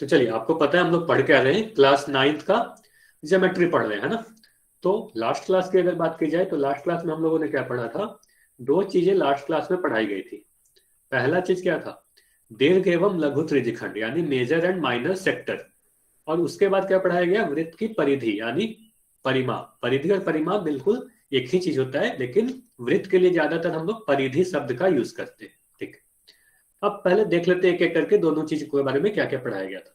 तो चलिए, आपको पता है हम लोग पढ़ के आ रहे हैं, क्लास 9th का ज्योमेट्री पढ़ रहे हैं, है ना। तो लास्ट क्लास की अगर बात की जाए तो लास्ट क्लास में हम लोगों ने क्या पढ़ा था? दो चीजें लास्ट क्लास में पढ़ाई गई थी। पहला चीज क्या था? दीर्घ एवं लघु त्रिज्यखंड यानी मेजर एंड माइनर सेक्टर। और उसके बाद क्या पढ़ाया गया? वृत्त की परिधि यानी परिमाप। परिधि और परिमाप बिल्कुल एक ही चीज होता है, लेकिन वृत्त के लिए ज्यादातर हम लोग परिधि शब्द का यूज करते हैं। ठीक। अब पहले देख लेते हैं एक एक करके दोनों चीज के बारे में क्या क्या पढ़ाया गया था।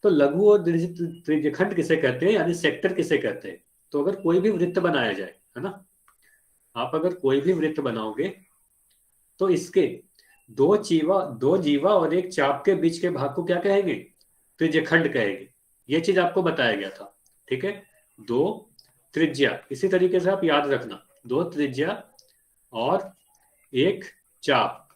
तो लघु और त्रिज्यखंड किसे कहते हैं यानी सेक्टर किसे कहते हैं? तो अगर कोई भी वृत्त बनाया जाए, है ना, आप अगर कोई भी वृत्त बनाओगे तो इसके दो जीवा और एक चाप के बीच के भाग को क्या कहेंगे? त्रिज्यखंड कहेंगे। ये चीज आपको बताया गया था। ठीक है। दो त्रिज्या, इसी तरीके से आप याद रखना, दो त्रिज्या और एक चाप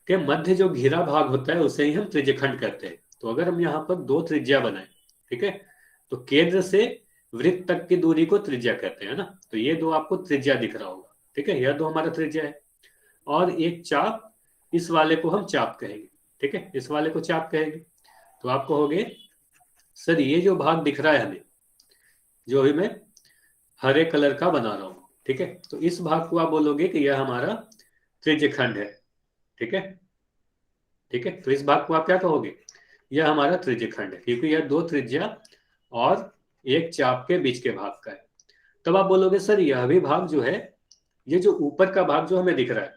के मध्य जो घिरा भाग होता है उसे ही हम त्रिज्यखंड कहते हैं। तो अगर हम यहाँ पर दो त्रिज्या बनाए, ठीक है, तो केंद्र से वृत्त तक की दूरी को त्रिज्या कहते हैं ना। तो ये दो आपको त्रिज्या दिख रहा होगा। ठीक है, यह दो हमारा त्रिज्या है। और एक चाप, इस वाले को हम चाप कहेंगे। ठीक है, इस वाले को चाप कहेंगे। तो आप कहोगे सर ये जो भाग दिख रहा है हमें, जो अभी मैं हरे कलर का बना रहा हूं, ठीक है, तो इस भाग को आप बोलोगे कि यह हमारा त्रिज्यखंड है। ठीक है। ठीक है, तो इस भाग को आप क्या कहोगे? यह हमारा त्रिज्यखंड है, क्योंकि यह दो त्रिज्या और एक चाप के बीच के भाग का है। तब आप बोलोगे सर यह भी भाग जो है, ये जो ऊपर का भाग जो हमें दिख रहा है,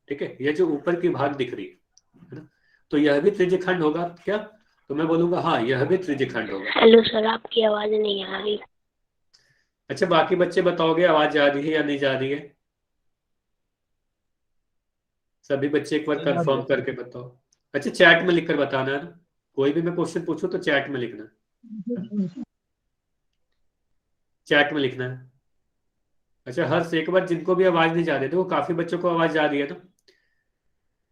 ठीक है, यह जो ऊपर की भाग दिख रही है ना, तो यह भी त्रिज्यखंड होगा क्या? तो मैं बोलूंगा हाँ, यह भी त्रिज्यखंड होगा। हेलो सर, आपकी आवाज नहीं आ रही। अच्छा, बाकी बच्चे बताओगे आवाज जा रही है या नहीं जा रही है? सभी बच्चे एक बार नहीं आ रही कंफर्म है सर। करके बताओ। अच्छा, चैट में लिखकर बताना है ना। कोई भी मैं क्वेश्चन पूछूं तो चैट में लिखना है। चैट में लिखना है। अच्छा हर्ष, एक बार जिनको भी आवाज नहीं जा रही थी, वो काफी बच्चों को आवाज जा रही है ना,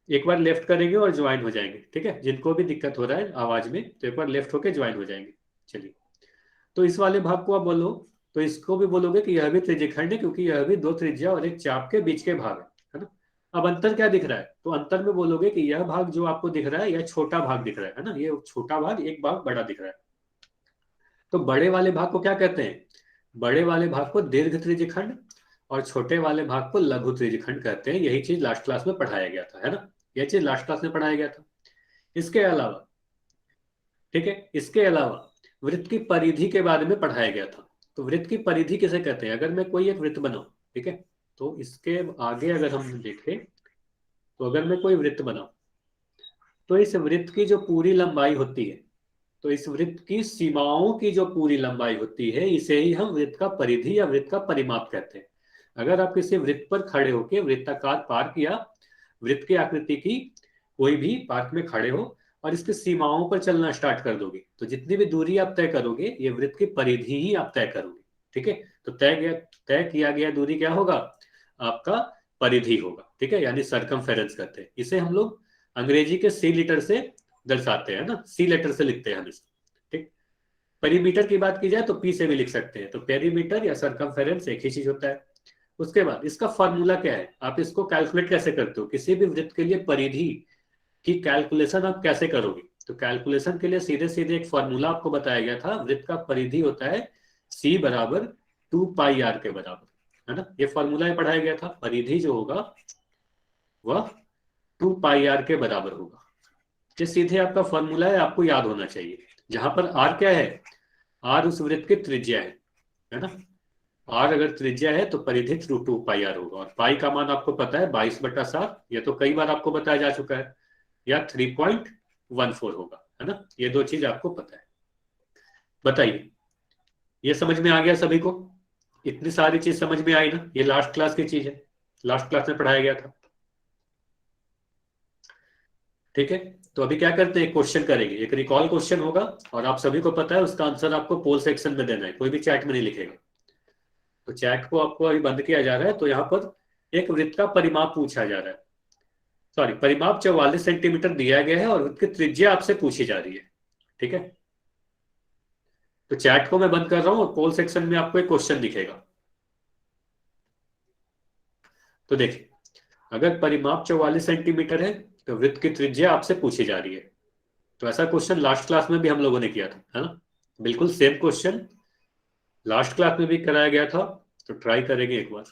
एक बार लेफ्ट करेंगे और ज्वाइन हो जाएंगे। ठीक है, जिनको भी दिक्कत हो रहा है आवाज में तो एक बार लेफ्ट होके ज्वाइन हो जाएंगे। चलिए, तो इस वाले भाग को आप बोलो, तो इसको भी बोलोगे कि यह भी त्रिज्यखंड है, क्योंकि यह भी दो त्रिज्या और एक चाप के बीच के भाग है ना। अब अंतर क्या दिख रहा है? तो अंतर में बोलोगे कि यह भाग जो आपको दिख रहा है यह छोटा भाग दिख रहा है ना, ये छोटा भाग, एक भाग बड़ा दिख रहा है। तो बड़े वाले भाग को क्या कहते हैं? बड़े वाले भाग को दीर्घ त्रिज्यखंड और छोटे वाले भाग को लघु त्रिज्यखंड कहते हैं। यही चीज लास्ट क्लास में पढ़ाया गया था, है ना। यह चीज लास्ट क्लास में पढ़ाया गया था। इसके अलावा, ठीक है, इसके अलावा वृत्त की परिधि के बारे में पढ़ाया गया था। तो वृत्त की परिधि किसे कहते हैं? अगर मैं कोई एक वृत्त बनाऊं, ठीक है, तो इसके आगे अगर हम देखें, तो अगर मैं कोई वृत्त बनाऊं तो इस वृत्त की जो पूरी लंबाई होती है, तो इस वृत्त की सीमाओं की जो पूरी लंबाई होती है, इसे ही हम वृत्त का परिधि या वृत्त का परिमाप कहते हैं। अगर आप किसी वृत्त पर खड़े होकर वृत्ताकार पार्क या वृत्त की आकृति की कोई भी पार्क में खड़े हो और इसकी सीमाओं पर चलना स्टार्ट कर दोगे, तो जितनी भी दूरी आप तय करोगे ये वृत्त की परिधि ही आप तय करोगे। ठीक है, तो तय किया गया दूरी क्या होगा? आपका परिधि होगा। ठीक है, यानी सरकमफेरेंस कहते हैं इसे हम लोग। अंग्रेजी के सी लेटर से दर्शाते हैं ना, सी लेटर से लिखते हैं हम इसको। ठीक। पेरीमीटर की बात की जाए तो पी से भी लिख सकते हैं। तो पेरीमीटर या सरकमफेरेंस एक ही चीज होता है। उसके बाद इसका फॉर्मूला क्या है? आप इसको कैलकुलेट कैसे करते हो? किसी भी वृत्त के लिए परिधि की कैलकुलेशन आप कैसे करोगे? तो कैलकुलेशन के लिए सीधे सीधे एक फॉर्मूला आपको बताया गया था। वृत्त का परिधि होता है सी बराबर 2 पाई आर के बराबर, है ना। ये फॉर्मूला पढ़ाया गया था। परिधि जो होगा वह 2 पाई आर के बराबर होगा। ये सीधे आपका फॉर्मूला है, आपको याद होना चाहिए। जहां पर आर क्या है? आर उस वृत्त की त्रिज्या है ना। आर अगर त्रिज्या है तो परिधि थ्रू 2 पाई आर होगा। और पाई का मान आपको पता है 22/7, यह तो कई बार आपको बताया जा चुका है। या 3.14 होगा, है ना। ये दो चीज आपको पता है। बताइए, ये समझ में आ गया सभी को? इतनी सारी चीज समझ में आई ना? ये लास्ट क्लास की चीज है, लास्ट क्लास में पढ़ाया गया था। ठीक है, तो अभी क्या करते हैं, क्वेश्चन करेंगे। एक रिकॉल क्वेश्चन होगा और आप सभी को पता है उसका आंसर आपको पोल सेक्शन में देना है, कोई भी चैट में नहीं लिखेगा। तो चैट को आपको अभी बंद किया जा रहा है। तो यहाँ पर एक वृत्त का परिमाप पूछा जा रहा है। सॉरी, परिमाप 44 सेंटीमीटर दिया गया है और वृत्त की त्रिज्या आपसे पूछी जा रही है। ठीक है, तो चैट को मैं बंद कर रहा हूँ और पोल सेक्शन में आपको एक क्वेश्चन दिखेगा। तो देखिए, अगर परिमाप 44 सेंटीमीटर है तो वृत्त की त्रिज्या आपसे पूछी जा रही है। तो ऐसा क्वेश्चन लास्ट क्लास में भी हम लोगों ने किया था, है ना? बिल्कुल सेम क्वेश्चन लास्ट क्लास में भी कराया गया था, तो ट्राई करेंगे एक बार,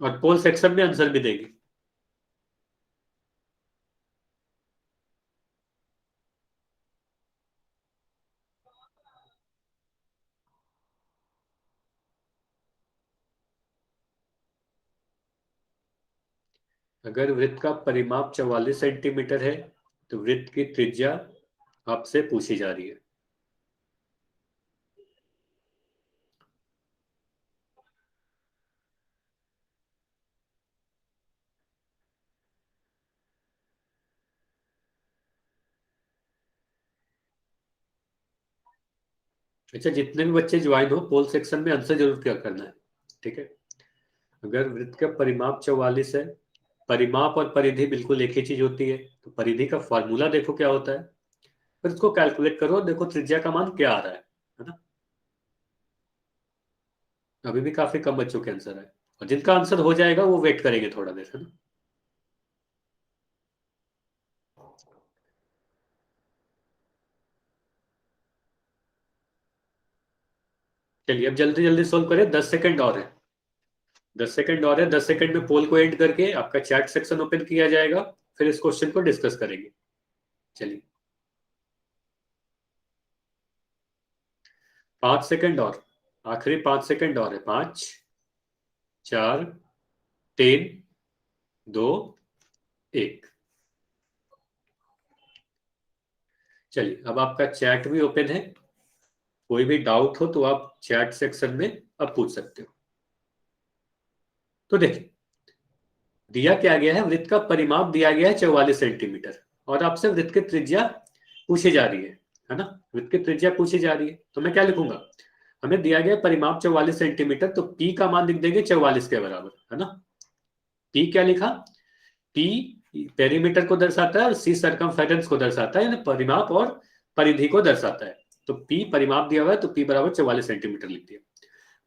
और पोल सेक्शन में आंसर भी देंगे। अगर वृत्त का परिमाप 44 सेंटीमीटर है तो वृत्त की त्रिज्या आपसे पूछी जा रही है। अच्छा, जितने भी बच्चे ज्वाइन हो पोल सेक्शन में आंसर जरूर क्या करना है, ठीक है? अगर वृत्त का परिमाप 44 है, परिमाप और परिधि बिल्कुल एक ही चीज होती है, तो परिधि का फॉर्मूला देखो क्या होता है, फिर उसको कैलकुलेट करो, देखो त्रिज्या का मान क्या आ रहा है ना? अभी भी काफी कम बच्चों के आंसर है, और जिनका आंसर हो जाएगा वो वेट करेंगे थोड़ा देर, है ना? चलिए अब जल्दी जल्दी सोल्व करें, 10 सेकंड और है, 10 सेकंड और है। 10 सेकंड में पोल को एंड करके आपका चैट सेक्शन ओपन किया जाएगा, फिर इस क्वेश्चन को डिस्कस करेंगे। चलिए 5 सेकंड और, आखिरी 5 सेकंड और है। 5, 4, 3, 2, 1। चलिए अब आपका चैट भी ओपन है, कोई भी डाउट हो तो आप चैट सेक्शन में अब पूछ सकते हो। तो देखिए दिया क्या गया है, वृत्त का परिमाप दिया गया है 44 सेंटीमीटर, और आपसे वृत्त की त्रिज्या पूछी जा रही है ना? वृत्त की त्रिज्या पूछी जा रही है, तो मैं क्या लिखूंगा, हमें दिया गया परिमाप 44 सेंटीमीटर, तो पी का मान लिख देंगे 44 के बराबर, है ना? पी क्या लिखा, पी पेरीमीटर को दर्शाता है और सी सरकमफेरेंस को दर्शाता है, यानी परिमाप और परिधि को दर्शाता है। तो पी परिमाप दिया हुआ है, तो पी बराबर 44 सेंटीमीटर लिख दिया।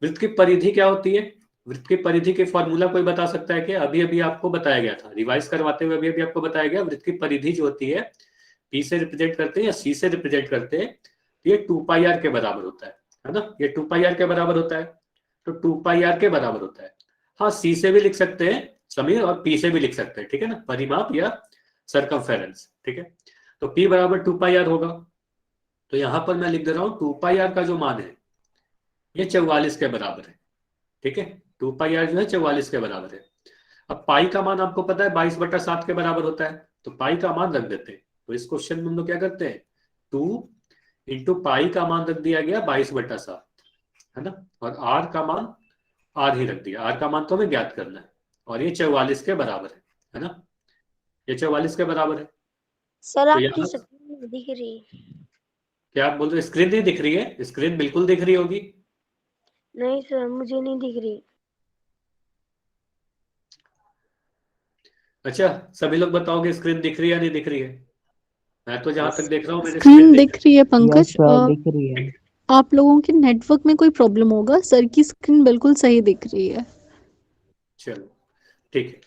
वृत्त की परिधि क्या होती है, वृत्त की परिधि के फॉर्मूला कोई बता सकता है क्या? अभी अभी आपको बताया गया था, रिवाइज करवाते हुए अभी अभी आपको बताया गया, वृत्त की परिधि जो होती है पी से रिप्रेजेंट करते हैं या सी से रिप्रेजेंट करते हैं, तो ये 2 पाई आर के बराबर होता है ना? ये 2 पाई आर के बराबर होता है, तो 2 पाई आर के बराबर होता है। हाँ, सी से भी लिख सकते हैं समीर, और पी से भी लिख सकते हैं, ठीक है ना, परिमाप या सरकमफेरेंस, ठीक है? तो पी बराबर 2 पाई आर होगा, तो यहां पर मैं लिख दे रहा हूं 2 पाई आर का जो मान है ये 44 के बराबर है, ठीक है? 2 पाई आर जो है 44 के बराबर है। अब पाई का मान आपको पता है 22/7 के बराबर होता है, तो पाई का मान रख देते हैं। तो इस क्वेश्चन में हम लोग क्या करते हैं, 2 × पाई का मान रख दिया गया 22/7, है ना? और आर का मान आर ही रख दिया, आर का मान तो हमें ज्ञात करना है, और ये 44 के बराबर है ना? ये 44 के बराबर है। सर तो आपकी यहाँ स्क्रीन नहीं दिख रही। क्या आप बोल रहे हो, स्क्रीन नहीं दिख रही है? स्क्रीन बिल्कुल दिख रही होगी। नहीं सर, मुझे नहीं दिख रही। अच्छा, सभी लोग बताओगे स्क्रीन दिख रही है या नहीं दिख रही है? मैं तो जहां तक देख रहा हूँ मेरी स्क्रीन स्क्रीन दिख दिख रही है पंकज। यस सर दिख रही है। रही है। आप लोगों के नेटवर्क में कोई प्रॉब्लम होगा, सर की स्क्रीन बिल्कुल सही दिख रही है। चलो ठीक है,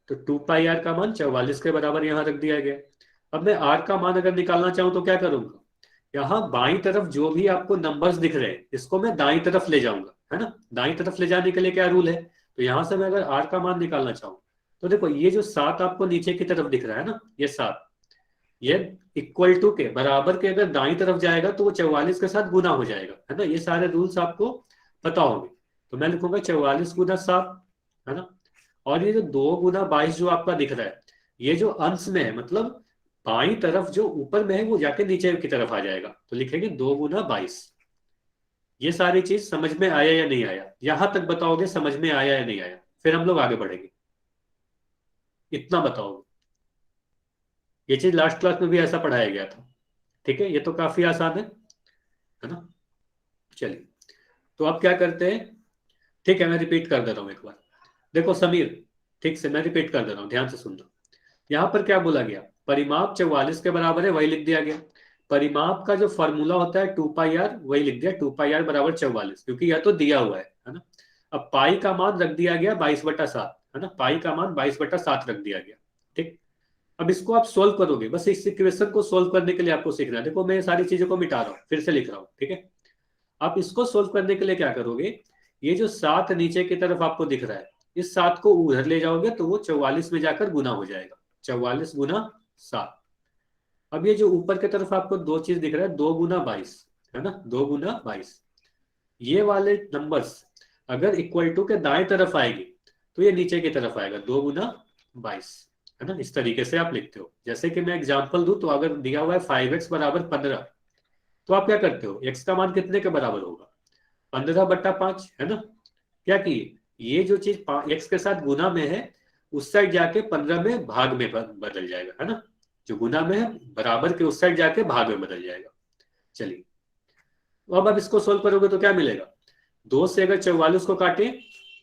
तो 2 पाई आर का मान 44 के बराबर यहाँ रख दिया गया। अब मैं आर का मान अगर निकालना चाहूं तो क्या करूंगा, यहाँ बाईं तरफ जो भी आपको नंबर्स दिख रहे हैं इसको मैं दाईं तरफ ले जाऊंगा, है ना? दाईं तरफ ले जाने के लिए क्या रूल है, तो यहां से मैं अगर आर का मान निकालना चाहूँ, तो देखो ये जो 7 आपको नीचे की तरफ दिख रहा है ना, ये 7, ये इक्वल टू के बराबर के अगर दाईं तरफ जाएगा तो वो 44 के साथ गुना हो जाएगा, है ना? ये सारे रूल्स आपको पता होंगे। तो मैं लिखूंगा 44 × 7, है ना? और ये जो 2 × 22 जो आपका दिख रहा है, ये जो अंश में है, मतलब बाईं तरफ जो ऊपर में है वो जाके नीचे की तरफ आ जाएगा, तो लिखेंगे 2 × 22। ये सारी चीज समझ में आया या नहीं आया? यहां तक बताओगे समझ में आया या नहीं आया, फिर हम लोग आगे बढ़ेंगे। इतना बताओगे, ये चीज लास्ट क्लास में भी ऐसा पढ़ाया गया था, ठीक है? ये तो काफी आसान है ना? चलिए, तो आप क्या करते हैं, ठीक है मैं रिपीट कर दे रहा हूं एक बार। देखो समीर, ठीक से मैं रिपीट कर दे रहा हूं, ध्यान से सुन लो। यहां पर क्या बोला गया, परिमाप 44 के बराबर है, वही लिख दिया गया। परिमाप का जो फॉर्मूला होता है 2 पाई आर, वही लिख दिया, 2 पाई आर बराबर 44, क्योंकि यह तो दिया हुआ है ना? अब पाई का मान रख दिया गया 22/7, है ना? पाई का मान 22/7 रख दिया गया, ठीक। अब इसको आप सोल्व करोगे, बस इस इक्वेशन को सोल्व करने के लिए आपको सीखना है। देखो मैं ये सारी चीजों को मिटा रहा हूँ, फिर से लिख रहा हूँ, ठीक है। आप इसको सोल्व करने के लिए क्या करोगे, ये जो 7 नीचे की तरफ आपको दिख रहा है, इस 7 को उधर ले जाओगे तो वो 44 में जाकर गुना हो जाएगा, 44 गुना 7। अब ये जो ऊपर की तरफ आपको दो चीज दिख रहा है, 2 गुना 22, है ना, 2 गुना 22, ये वाले नंबर्स अगर इक्वल टू के दाएं तरफ आएगी तो ये नीचे की तरफ आएगा, 2 गुना 22, है ना। इस तरीके से आप लिखते हो। जैसे कि मैं एग्जांपल दूं तो अगर दिया हुआ है 5x बराबर 15, तो आप क्या करते हो, x का मान कितने के बराबर होगा, 15/5, है ना। क्या किए, ये जो चीज x के साथ गुना में है उस साइड जाके 15 में भाग में बदल जाएगा, है ना। जो गुना में है बराबर के उस साइड जाके भाग में बदल जाएगा। चलिए अब आप इसको सोल्व करोगे तो क्या मिलेगा, 2 से अगर 44 को काटे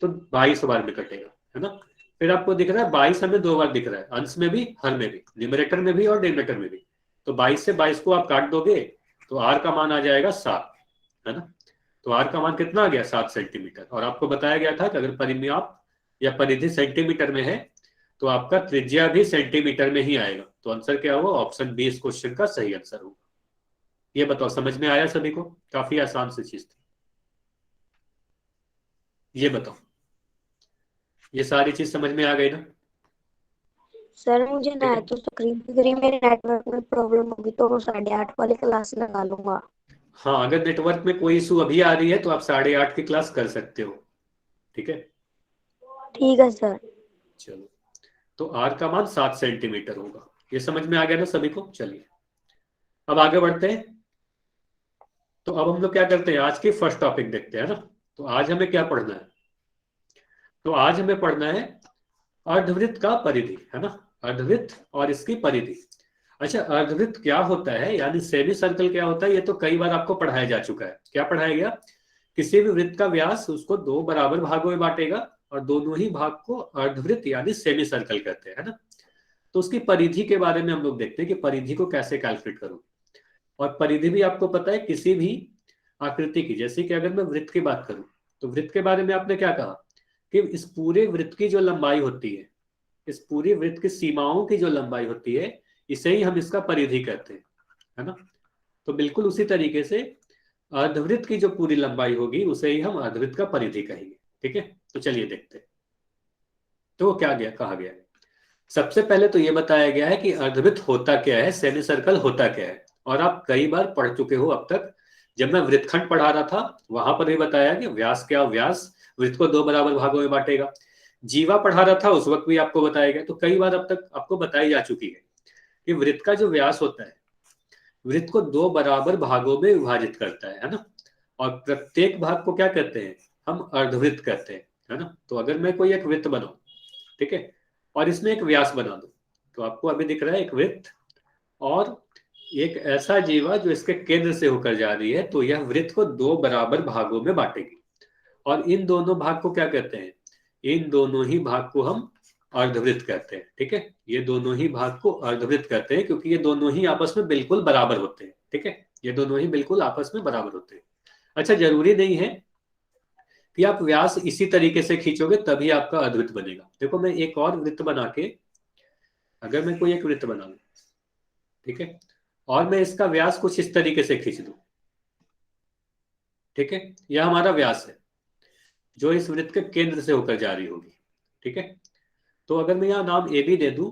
तो 22 बार में कटेगा, है ना। फिर आपको दिख रहा है 22 हमें 2 बार दिख रहा है, अंश में भी हर में भी, न्यूमरेटर में भी और डिनोमिनेटर में भी। तो 22 से 22 को आप काट दोगे तो आर का मान आ जाएगा 7, है ना। तो आर का मान कितना आ गया, 7 सेंटीमीटर। और आपको बताया गया था कि अगर परिमाप या परिधि सेंटीमीटर में है तो आपका त्रिज्या भी सेंटीमीटर में ही आएगा। तो आंसर क्या हुआ, ऑप्शन बी इस क्वेश्चन का सही आंसर होगा। ये बताओ समझ में आया सभी को, काफी आसान सी चीज थी। ये बताओ, ये सारी चीज समझ में आ गई ना। सर मुझे ठीक ना है, तो स्क्रीन पे करी मेरे नेटवर्क में प्रॉब्लम होगी तो 8:30 वाली क्लास लगा लूंगा। हाँ अगर नेटवर्क में कोई इशू अभी आ रही है तो आप 8:30 की क्लास कर सकते हो, ठीक है। ठीक है सर। चलो, तो आर का मान 7 सेंटीमीटर होगा, ये समझ में आ गया ना सभी को। चलिए अब आगे बढ़ते हैं। तो अब हम लोग क्या करते हैं, आज की फर्स्ट टॉपिक देखते हैं ना। तो आज हमें क्या पढ़ना है, तो आज हमें पढ़ना है अर्धवृत्त का परिधि, है ना। अर्धवृत्त और इसकी परिधि। अच्छा अर्धवृत्त क्या होता है, यानी सेमी सर्कल क्या होता है, ये तो कई बार आपको पढ़ाया जा चुका है। क्या पढ़ाया गया, किसी भी वृत्त का व्यास उसको 2 बराबर भागों में बांटेगा और दोनों ही भाग को अर्धवृत्त यानी सेमी सर्कल कहते हैं, है ना। तो उसकी परिधि के बारे में हम लोग देखते हैं कि परिधि को कैसे कैलकुलेट करोगे। और परिधि भी आपको पता है किसी भी आकृति की, जैसे कि अगर मैं वृत्त की बात करूं तो वृत्त के बारे में आपने क्या कहा कि इस पूरे वृत्त की जो लंबाई होती है, इस पूरी वृत्त की सीमाओं की जो लंबाई होती है, इसे ही हम इसका परिधि कहते हैं, है ना। तो बिल्कुल उसी तरीके से अर्धवृत्त की जो पूरी लंबाई होगी उसे ही हम अर्धवृत्त का परिधि कहेंगे, ठीक है। तो चलिए देखते हैं तो क्या गया कहा गया है। सबसे पहले तो ये बताया गया है कि अर्धवृत्त होता क्या है, सेमी सर्कल होता क्या है। और आप कई बार पढ़ चुके हो अब तक, जब मैं वृत्तखंड पढ़ा रहा था वहां पर भी बताया कि व्यास क्या, व्यास वृत्त को 2 बराबर भागों में बांटेगा। जीवा पढ़ा रहा था उस वक्त भी आपको बताया गया। तो कई बार अब तक आपको बताई जा चुकी है कि वृत्त का जो व्यास होता है वृत्त को 2 बराबर भागों में विभाजित करता है ना। और प्रत्येक भाग को क्या कहते हैं, हम अर्धवृत्त कहते हैं, है ना। तो अगर मैं कोई एक वृत्त बनाऊं, ठीक है, और इसमें एक व्यास बना दूं, तो आपको अभी दिख रहा है एक वृत्त और एक ऐसा जीवा जो इसके केंद्र से होकर जा रही है, तो यह वृत्त को 2 बराबर भागों में बांटेगी। और इन दोनों भाग को क्या कहते हैं, इन दोनों ही भाग को हम अर्धवृत्त कहते हैं, ठीक है। ये दोनों ही भाग को अर्धवृत्त कहते हैं क्योंकि ये दोनों ही आपस में बिल्कुल बराबर होते हैं, ठीक है। ये दोनों ही बिल्कुल आपस में बराबर होते हैं। अच्छा जरूरी नहीं है कि आप व्यास इसी तरीके से खींचोगे तभी आपका अर्धवृत्त बनेगा। देखो मैं एक और वृत्त बना के, अगर मैं कोई एक वृत्त बना लूं, ठीक है, और मैं इसका व्यास कुछ इस तरीके से खींच दूं, ठीक है, यह हमारा व्यास है जो इस वृत्त के केंद्र से होकर जा रही होगी, ठीक है। तो अगर मैं यहाँ नाम ए बी दे दूं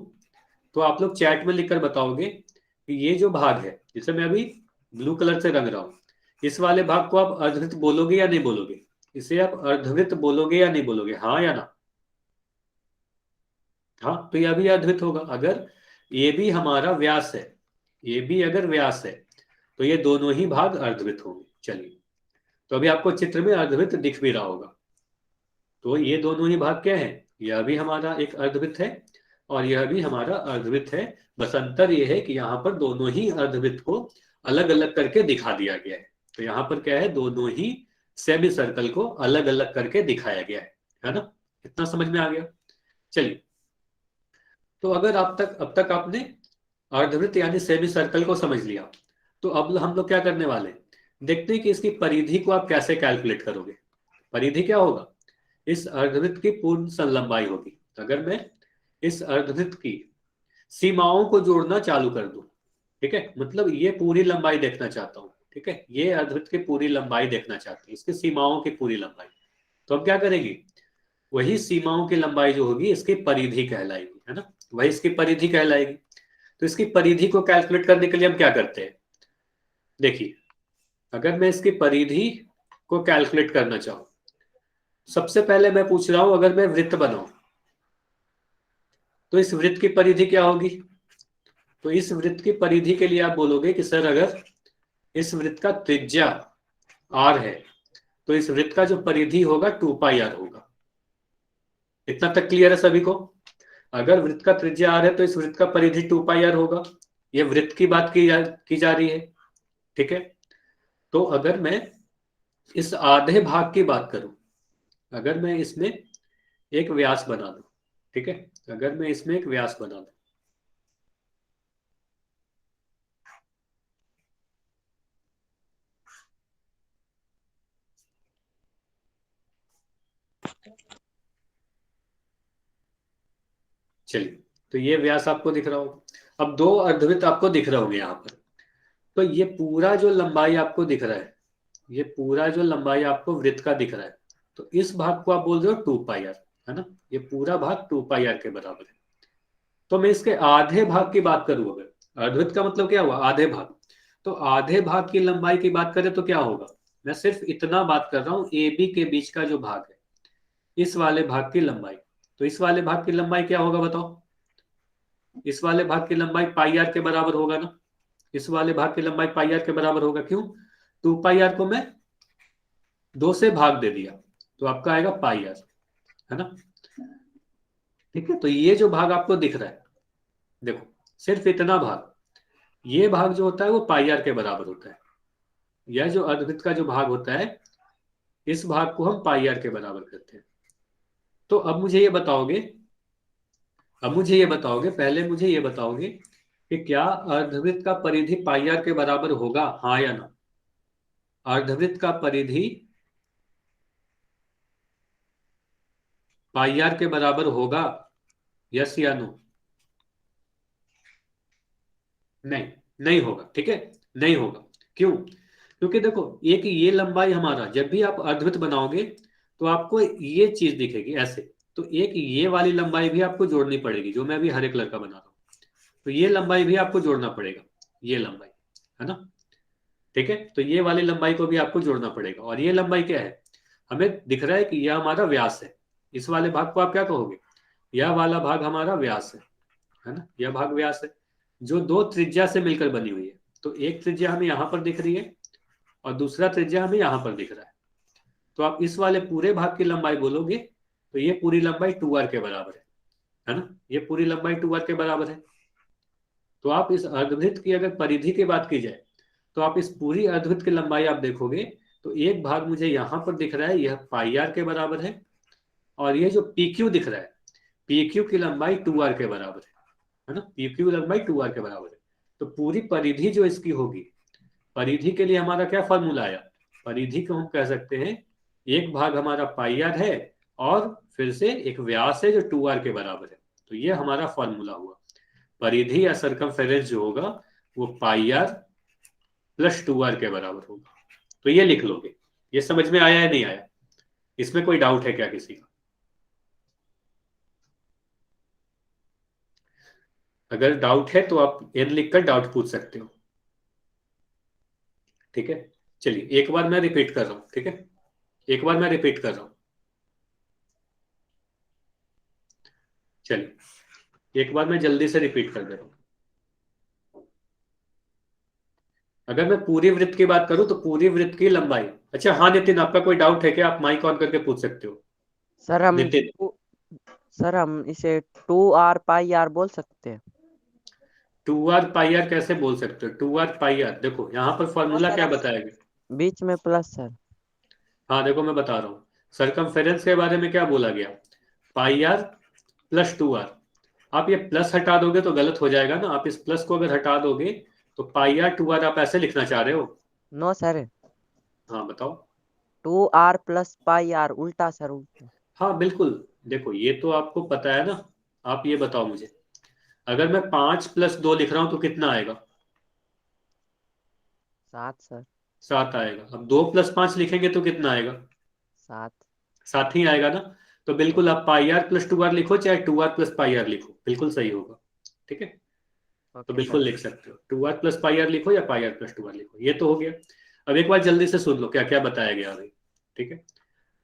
तो आप लोग चैट में लिखकर बताओगे कि ये जो भाग है जिसे मैं अभी ब्लू कलर से रंग रहा हूं, इस वाले भाग को आप अर्धवृत्त बोलोगे या नहीं बोलोगे, इसे आप अर्धवृत्त बोलोगे या नहीं बोलोगे, हाँ या ना। हाँ तो यह भी अर्धवृत्त होगा अगर ये भी हमारा व्यास है, ये भी अगर व्यास है तो ये दोनों ही भाग अर्धवृत्त होंगे। चलिए तो अभी आपको चित्र में अर्धवृत्त दिख भी रहा होगा। तो ये दोनों ही भाग क्या है, यह भी हमारा एक अर्धवृत्त है और यह भी हमारा अर्धवृत्त है। बस अंतर यह है कि यहाँ पर दोनों ही अर्धवृत्त को अलग अलग करके दिखा दिया गया है। तो यहाँ पर क्या है, दोनों ही सेमी सर्कल को अलग अलग करके दिखाया गया है ना। इतना समझ में आ गया। चलिए तो अगर अब तक आपने अर्धवृत्त यानी सेमी सर्कल को समझ लिया, तो अब हम लोग क्या करने वाले हैं, देखते हैं कि इसकी परिधि को आप कैसे कैलकुलेट करोगे। परिधि क्या होगा, इस अर्धवृत्त की पूर्ण संलंबाई होगी। अगर मैं इस अर्धवृत्त की सीमाओं को जोड़ना चालू कर दूं, ठीक है, मतलब ये पूरी लंबाई देखना चाहता हूं, ठीक है, ये अर्धवृत्त की पूरी लंबाई देखना चाहती है, इसकी सीमाओं की पूरी लंबाई। तो हम क्या करेंगे, वही सीमाओं की लंबाई जो होगी इसकी परिधि कहलाएगी, है ना, वही इसकी परिधि कहलाएगी। तो इसकी परिधि को कैलकुलेट करने के लिए हम क्या करते हैं, देखिए, अगर मैं इसकी परिधि को कैलकुलेट करना चाहूं, सबसे पहले मैं पूछ रहा हूं, अगर मैं वृत्त बनाऊं तो इस वृत्त की परिधि क्या होगी। तो इस वृत्त की परिधि के लिए आप बोलोगे कि सर अगर इस वृत्त का त्रिज्या r है तो इस वृत्त का जो परिधि होगा 2πr होगा। इतना तक क्लियर है सभी को। अगर वृत्त का त्रिज्या r है तो इस वृत्त का परिधि 2πr होगा। ये वृत्त की बात की जा रही है, ठीक है। तो अगर मैं इस आधे भाग की बात करूं, अगर मैं इसमें एक व्यास बना दूं, ठीक है, अगर मैं इसमें एक व्यास बना दूं, चलिए, तो ये व्यास आपको दिख रहा होगा। अब दो अर्धवृत्त आपको दिख रहे होंगे यहाँ पर। तो ये पूरा जो लंबाई आपको दिख रहा है, ये पूरा जो लंबाई आपको वृत्त का दिख रहा है, तो इस भाग को आप बोल रहे हो 2πr, है ना, ये पूरा भाग 2πr के बराबर है। तो मैं इसके आधे भाग की बात करूं, अगर अर्धवृत्त का मतलब क्या हुआ, आधे भाग, तो आधे भाग की लंबाई की बात करें तो क्या होगा, मैं सिर्फ इतना बात कर रहा हूं, ए बी के बीच का जो भाग है, इस वाले भाग की लंबाई। तो इस वाले भाग की लंबाई क्या होगा बताओ, इस वाले भाग की लंबाई πr के बराबर होगा ना, इस वाले भाग की लंबाई πr के बराबर होगा। क्यों, 2πr को मैं 2 से भाग दे दिया तो आपका आएगा πr, है ना, ठीक है। तो ये जो भाग आपको दिख रहा है, देखो, सिर्फ इतना भाग, ये भाग जो होता है वो πr के बराबर होता है। यह जो अर्धवृत्त का जो भाग होता है, इस भाग को हम πr के बराबर करते हैं। तो अब मुझे ये बताओगे, पहले मुझे ये बताओगे कि क्या अर्धवृत्त का परिधि πr के बराबर होगा, हाँ या ना। अर्धवृत्त का परिधि πr के बराबर होगा, यस या नो। नहीं, नहीं होगा, ठीक है, नहीं होगा। क्यों, क्योंकि देखो, एक ये लंबाई हमारा, जब भी आप अर्धवृत्त बनाओगे तो आपको ये चीज दिखेगी ऐसे, तो एक ये वाली लंबाई भी आपको जोड़नी पड़ेगी, जो मैं अभी हरे कलर का बना रहा हूं, तो ये लंबाई भी आपको जोड़ना पड़ेगा, ये लंबाई, है ना, ठीक है। तो ये वाली लंबाई को भी आपको जोड़ना पड़ेगा, और ये लंबाई क्या है, हमें दिख रहा है कि यह हमारा व्यास है। इस वाले भाग को आप क्या कहोगे, यह वाला भाग हमारा व्यास है ना, यह भाग व्यास है, जो दो त्रिज्या से मिलकर बनी हुई है। तो एक त्रिज्या हमें यहां पर दिख रही है और दूसरा त्रिज्या हमें यहां पर दिख रहा है। तो आप इस वाले पूरे भाग की लंबाई बोलोगे तो ये पूरी लंबाई 2r के बराबर है ना, ये पूरी लंबाई 2r के बराबर है। तो आप इस अर्धवृत्त की अगर परिधि की बात की जाए, तो आप इस पूरी अर्धवृत्त की लंबाई आप देखोगे तो एक भाग मुझे यहां पर दिख रहा है, यह πr के बराबर है, और ये जो pq दिख रहा है, pq की लंबाई 2r के बराबर है ना, pq लंबाई 2r के बराबर है। तो पूरी परिधि जो इसकी होगी, परिधि के लिए हमारा क्या फॉर्मूला आया, परिधि को हम कह सकते हैं, एक भाग हमारा πr है और फिर से एक व्यास है जो 2r के बराबर है। तो ये हमारा फॉर्मूला हुआ, परिधि या सरकमफेरेंस जो होगा वो πr + 2r के बराबर होगा। तो ये लिख लोगे। ये समझ में आया या नहीं आया, इसमें कोई डाउट है क्या किसी का। अगर डाउट है तो आप n लिखकर डाउट पूछ सकते हो, ठीक है। चलिए, एक बार मैं रिपीट कर रहा हूं, ठीक है, एक बार मैं रिपीट कर रहा हूं। चलिए, एक बार मैं जल्दी से रिपीट कर दे रहा हूं। अगर मैं पूरी वृत्त की बात करूं तो पूरी वृत्त की लंबाई, अच्छा हाँ नितिन, आपका कोई डाउट है क्या, आप माइक ऑन करके पूछ सकते हो। सर हम नितिन, सर हम इसे 2r/r बोल सकते हैं। 2r/r कैसे बोल सकते हो, 2r/r, देखो यहाँ पर फॉर्मूला क्या बताएगा, बीच में प्लस सर। हाँ देखो मैं बता रहा हूँ, सरकमफेरेंस के बारे में क्या बोला गया, πr + 2r। आप ये प्लस हटा दोगे तो गलत हो जाएगा ना, आप इस प्लस को अगर हटा दोगे तो πr 2r आप ऐसे लिखना चाह रहे हो। नो सर, हाँ बताओ। 2r + πr, उल्टा सर, उल्टा। हाँ बिल्कुल, देखो ये तो आपको पता है ना, आप ये बताओ मुझे, अगर मैं 5+2 लिख रहा हूं तो कितना आएगा? 7 सर। 7 आएगा। अब 2+5 लिखेंगे तो कितना आएगा? 7। 7 ही आएगा ना। तो बिल्कुल आप पाई आर प्लस 2r लिखो चाहे 2r प्लस पाई आर लिखो, बिल्कुल सही होगा। ठीक है, तो ओके बिल्कुल सर। लिख सकते हो 2r प्लस पाई आर लिखो या पाई आर प्लस 2r लिखो, ये तो हो गया। अब एक बार जल्दी से सुन लो क्या क्या बताया गया अभी। ठीक है,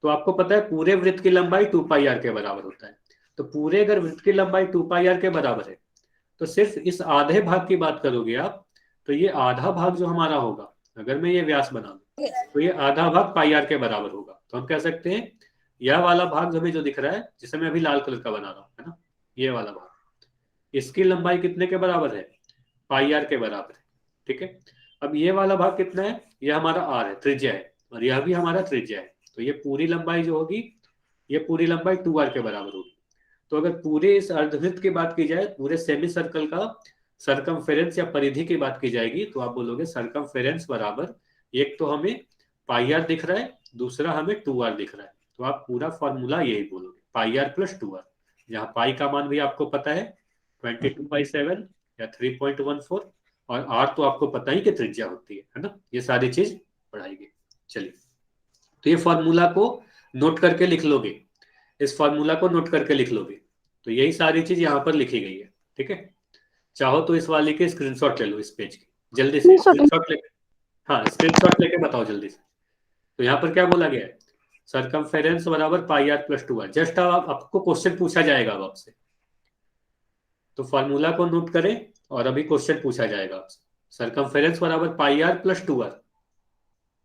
तो आपको पता है पूरे वृत्त की लंबाई 2 पाई आर के बराबर होता है। तो पूरे अगर वृत्त की लंबाई 2 पाई आर के बराबर है तो सिर्फ इस आधे भाग की बात करोगे आप, तो ये आधा भाग जो हमारा होगा, अगर मैं ये व्यास बना लूं तो ये आधा भाग पाई आर के बराबर होगा। तो हम कह सकते हैं यह वाला भाग हमें जो दिख रहा है, जिसे मैं अभी लाल कलर का बना रहा हूं, है ना, ये वाला भाग, इसकी लंबाई कितने के बराबर है? पाई आर के बराबर है। ठीक है, अब ये वाला भाग कितना है? ये हमारा आर है, त्रिज्या है, और यह भी हमारा त्रिज्या है। तो ये पूरी लंबाई जो होगी, ये पूरी लंबाई 2r के बराबर होगी। तो अगर पूरे इस अर्धवृत्त की बात की जाए, पूरे सेमी सर्कल का सरकमफेरेंस या परिधि की बात की जाएगी, तो आप बोलोगे सरकमफेरेंस बराबर, एक तो हमें पाई आर दिख रहा है, दूसरा हमें 2r दिख रहा है, तो आप पूरा फॉर्मूला यही बोलोगे पाई आर प्लस 2r, जहाँ पाई का मान भी आपको पता है 22/7 या 3.14, और आर तो आपको पता ही कि त्रिज्या होती है ना, ये सारी चीज पढ़ाएगी। चलिए, तो ये फॉर्मूला को नोट करके लिख लोगे, इस फॉर्मूला को नोट करके लिख लोगे, तो यही सारी चीज यहाँ पर लिखी गई है। ठीक है, चाहो तो इस वाले के स्क्रीनशॉट ले लो, इस पेज की जल्दी से स्क्रीनशॉट। स्क्रीनशॉट ले। हाँ, स्क्रीनशॉट लेके बताओ जल्दी से। तो यहाँ पर क्या बोला गया है? सरकमफेरेंस बराबर पाई आर प्लस 2r। जस्ट अब आपको क्वेश्चन पूछा जाएगा अब आपसे, तो फॉर्मूला को नोट करें और अभी क्वेश्चन पूछा जाएगा आपसे। सरकमफेरेंस बराबर पाई आर प्लस 2r।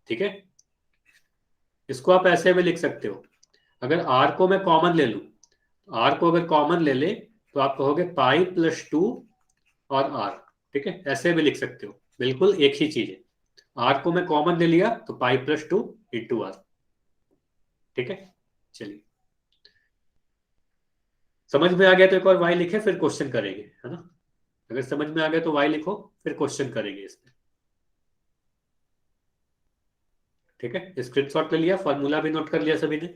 ठीक है, इसको आप ऐसे में लिख सकते हो, अगर आर को मैं कॉमन ले लूं, आर को अगर कॉमन ले ले तो आप कहोगे पाई प्लस 2 और आर। ठीक है, ऐसे भी लिख सकते हो, बिल्कुल एक ही चीज है। आर को मैं कॉमन ले लिया तो पाई प्लस 2 इंटू आर। ठीक है, चलिए, समझ में आ गया तो एक और वाई लिखे फिर क्वेश्चन करेंगे, है ना। अगर समझ में आ गया तो वाई लिखो, फिर क्वेश्चन करेंगे इसमें। ठीक है, स्क्रीनशॉट ले लिया, फॉर्मूला भी नोट कर लिया सभी ने।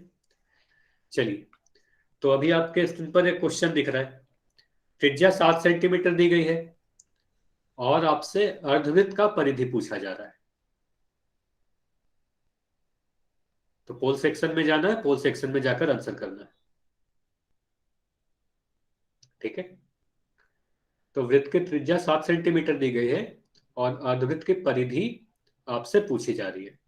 चलिए, तो अभी आपके स्क्रीन पर एक क्वेश्चन दिख रहा है, त्रिज्या 7 सेंटीमीटर दी गई है और आपसे अर्धवृत्त का परिधि पूछा जा रहा है। तो पोल सेक्शन में जाना है, पोल सेक्शन में जाकर आंसर करना है। ठीक है, तो वृत्त की त्रिज्या 7 सेंटीमीटर दी गई है और अर्धवृत्त की परिधि आपसे पूछी जा रही है।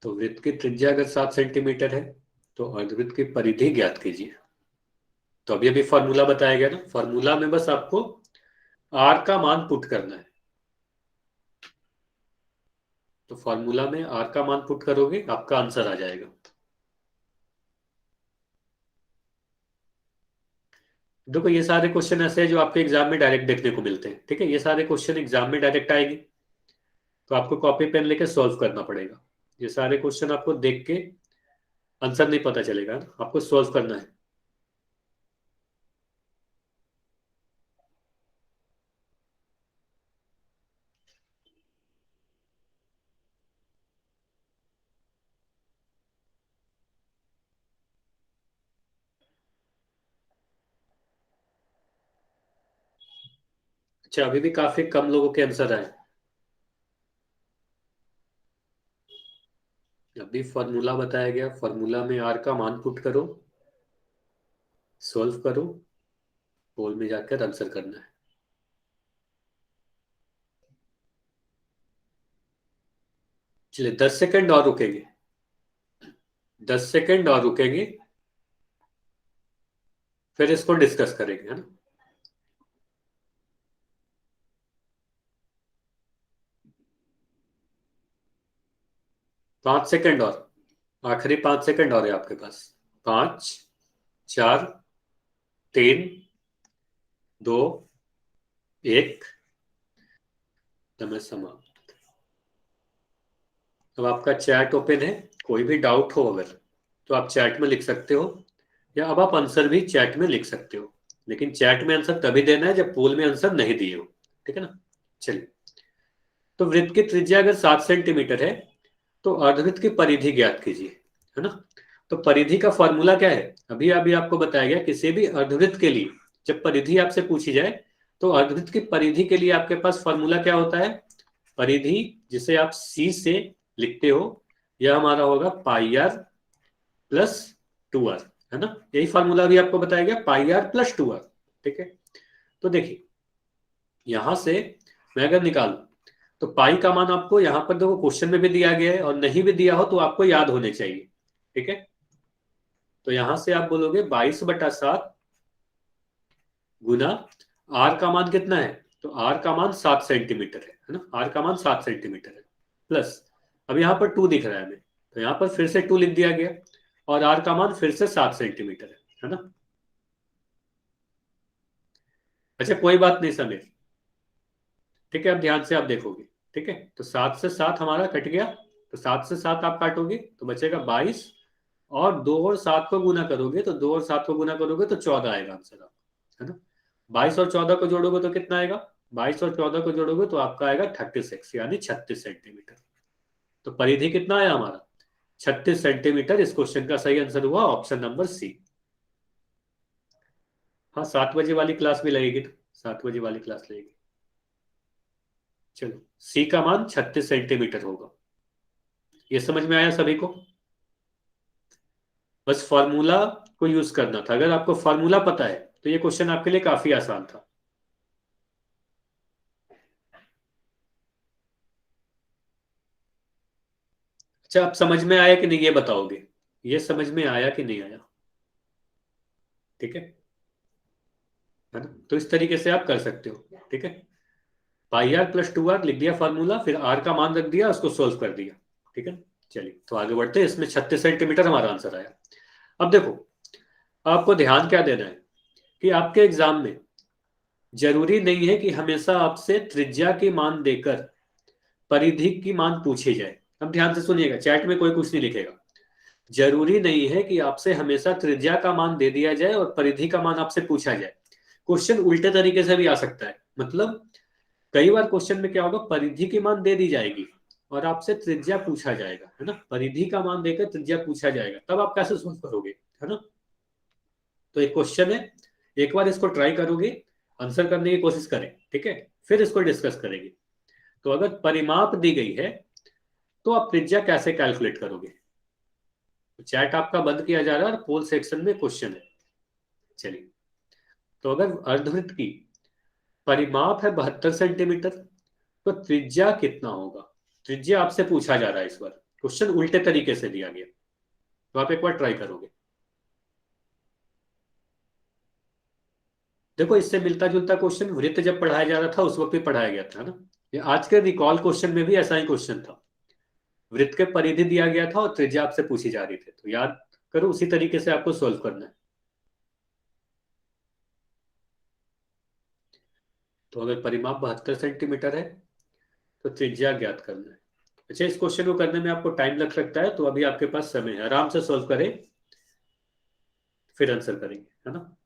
तो वृत्त की त्रिज्या अगर 7 सेंटीमीटर है तो अर्धवृत्त की परिधि ज्ञात कीजिए। तो अभी अभी फॉर्मूला बताया गया ना, फॉर्मूला में बस आपको आर का मान पुट करना है। तो फॉर्मूला में आर का मान पुट करोगे आपका आंसर आ जाएगा। देखो, ये सारे क्वेश्चन ऐसे हैं जो आपके एग्जाम में डायरेक्ट देखने को मिलते हैं। ठीक है, ये सारे क्वेश्चन एग्जाम में डायरेक्ट आएंगे, तो आपको कॉपी पेन लेके सॉल्व करना पड़ेगा। ये सारे क्वेश्चन आपको देख के आंसर नहीं पता चलेगा ना, आपको सॉल्व करना है। अच्छा, अभी भी काफी कम लोगों के आंसर आए। अभी फॉर्मूला बताया गया, फॉर्मूला में आर का मान पुट करो, सॉल्व करो, पोल में जाकर आंसर करना है। चलिए, 10 सेकंड और रुकेंगे, 10 सेकंड और रुकेंगे, फिर इसको डिस्कस करेंगे, है ना। 5 सेकंड और, आखिरी 5 सेकंड और है आपके पास। 5, 4, 3, 2, 1, समय समाप्त। अब आपका चैट ओपन है, कोई भी डाउट हो अगर तो आप चैट में लिख सकते हो, या अब आप आंसर भी चैट में लिख सकते हो। लेकिन चैट में आंसर तभी देना है जब पोल में आंसर नहीं दिए हो, ठीक है ना। चलिए, तो वृत्त की त्रिज्या अगर 7 सेंटीमीटर है तो अर्धवृत्त की परिधि ज्ञात कीजिए, है ना। तो परिधि का फॉर्मूला क्या है, अभी अभी आपको बताया गया, किसी भी अर्धवृत्त के लिए जब परिधि आपसे पूछी जाए तो अर्धवृत्त की परिधि के लिए आपके पास फॉर्मूला क्या होता है, परिधि जिसे आप सी से लिखते हो, यह हमारा होगा पाई आर प्लस 2r, है ना। यही फॉर्मूला भी आपको बताया गया, पाई आर प्लस 2r, ठीक है। तो देखिए यहां से मैं अगर निकालू तो पाई का मान आपको यहां पर देखो क्वेश्चन में भी दिया गया है, और नहीं भी दिया हो तो आपको याद होने चाहिए, ठीक है। तो यहां से आप बोलोगे 22/7 गुना आर का मान कितना है, तो आर का मान 7 सेंटीमीटर है ना, आर का मान 7 सेंटीमीटर है, प्लस अब यहाँ पर 2 दिख रहा है हमें, तो यहाँ पर फिर से 2 लिख दिया गया, और आर का मान फिर से 7 सेंटीमीटर है ना। अच्छा कोई बात नहीं समीर, ठीक है, अब ध्यान से आप देखोगे, ठीक है। तो 7 से 7 हमारा कट गया, तो 7 से 7 आप काटोगे तो बचेगा 22, और 2 और 7 को गुना करोगे, तो 2 और 7 को गुना करोगे तो 14 आएगा आंसर आपका, है ना। 22 और 14 को जोड़ोगे तो कितना आएगा, 22 और 14 को जोड़ोगे तो आपका आएगा 36, यानी 36 सेंटीमीटर। तो परिधि कितना आया हमारा, 36 सेंटीमीटर। इस क्वेश्चन का सही आंसर हुआ ऑप्शन नंबर सी। हाँ 7 बजे वाली क्लास भी लगेगी, तो 7 बजे वाली क्लास लगेगी। चलो, सी का मान 36 सेंटीमीटर होगा, ये समझ में आया सभी को। बस फॉर्मूला को यूज करना था, अगर आपको फॉर्मूला पता है तो ये क्वेश्चन आपके लिए काफी आसान था। अच्छा अब समझ में आया कि नहीं ये बताओगे, ये समझ में आया कि नहीं आया, ठीक है ना। तो इस तरीके से आप कर सकते हो, ठीक है। पाई आर प्लस 2r लिख दिया फॉर्मूला, फिर आर का मान रख दिया, उसको सोल्व कर दिया, ठीक है। चलिए तो आगे बढ़ते हैं, इसमें 36 सेंटीमीटर हमारा आंसर आया। अब देखो आपको ध्यान क्या देना है कि आपके एग्जाम में जरूरी नहीं है कि हमेशा आपसे त्रिज्या की मान देकर परिधि की मान पूछी जाए। अब ध्यान से सुनिएगा, चैट में कोई कुछ नहीं लिखेगा। जरूरी नहीं है कि आपसे हमेशा त्रिज्या का मान दे दिया जाए और परिधि का मान आपसे पूछा जाए। क्वेश्चन उल्टे तरीके से भी आ सकता है, मतलब कई बार क्वेश्चन में क्या होगा, परिधि की मान दे दी जाएगी और आपसे त्रिज्या पूछा जाएगा, है ना। परिधि का मान देकर त्रिज्या पूछा जाएगा, तब आप कैसे सोल्व करोगे, है ना। तो एक क्वेश्चन है, एक बार इसको ट्राई करोगे, आंसर करने की कोशिश करें, ठीक है, फिर इसको डिस्कस करेंगे। तो अगर परिमाप दी गई है तो आप त्रिज्या कैसे कैलकुलेट करोगे। तो चैट आपका बंद किया जा रहा है और पोल सेक्शन में क्वेश्चन है। चलिए, तो अगर अर्धवृत्त की परिमाप है 72 सेंटीमीटर, तो त्रिज्या कितना होगा। त्रिज्या आपसे पूछा जा रहा है, इस बार क्वेश्चन उल्टे तरीके से दिया गया, तो आप एक बार ट्राई करोगे। देखो इससे मिलता जुलता क्वेश्चन वृत्त जब पढ़ाया जा रहा था उस वक्त भी पढ़ाया गया था ना, ये आज के रिकॉल क्वेश्चन में भी ऐसा ही क्वेश्चन था। वृत्त के परिधि दिया गया था और त्रिज्या आपसे पूछी जा रही थी, तो याद करो उसी तरीके से आपको सोल्व करना है। तो अगर परिमाप 72 सेंटीमीटर है तो त्रिज्या ज्ञात करना है। अच्छा इस क्वेश्चन को करने में आपको टाइम लग सकता है, तो अभी आपके पास समय है, आराम से सोल्व करें फिर आंसर करेंगे, है ना।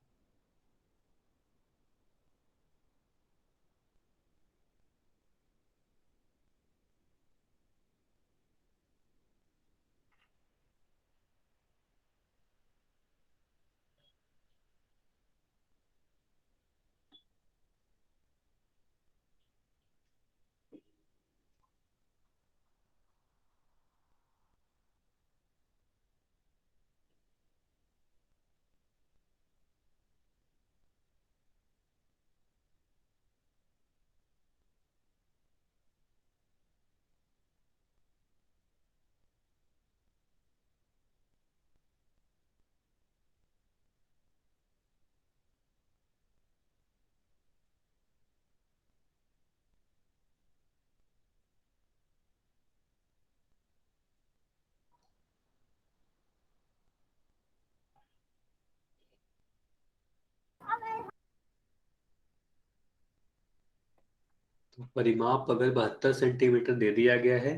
तो परिमाप अगर 72 सेंटीमीटर दे दिया गया है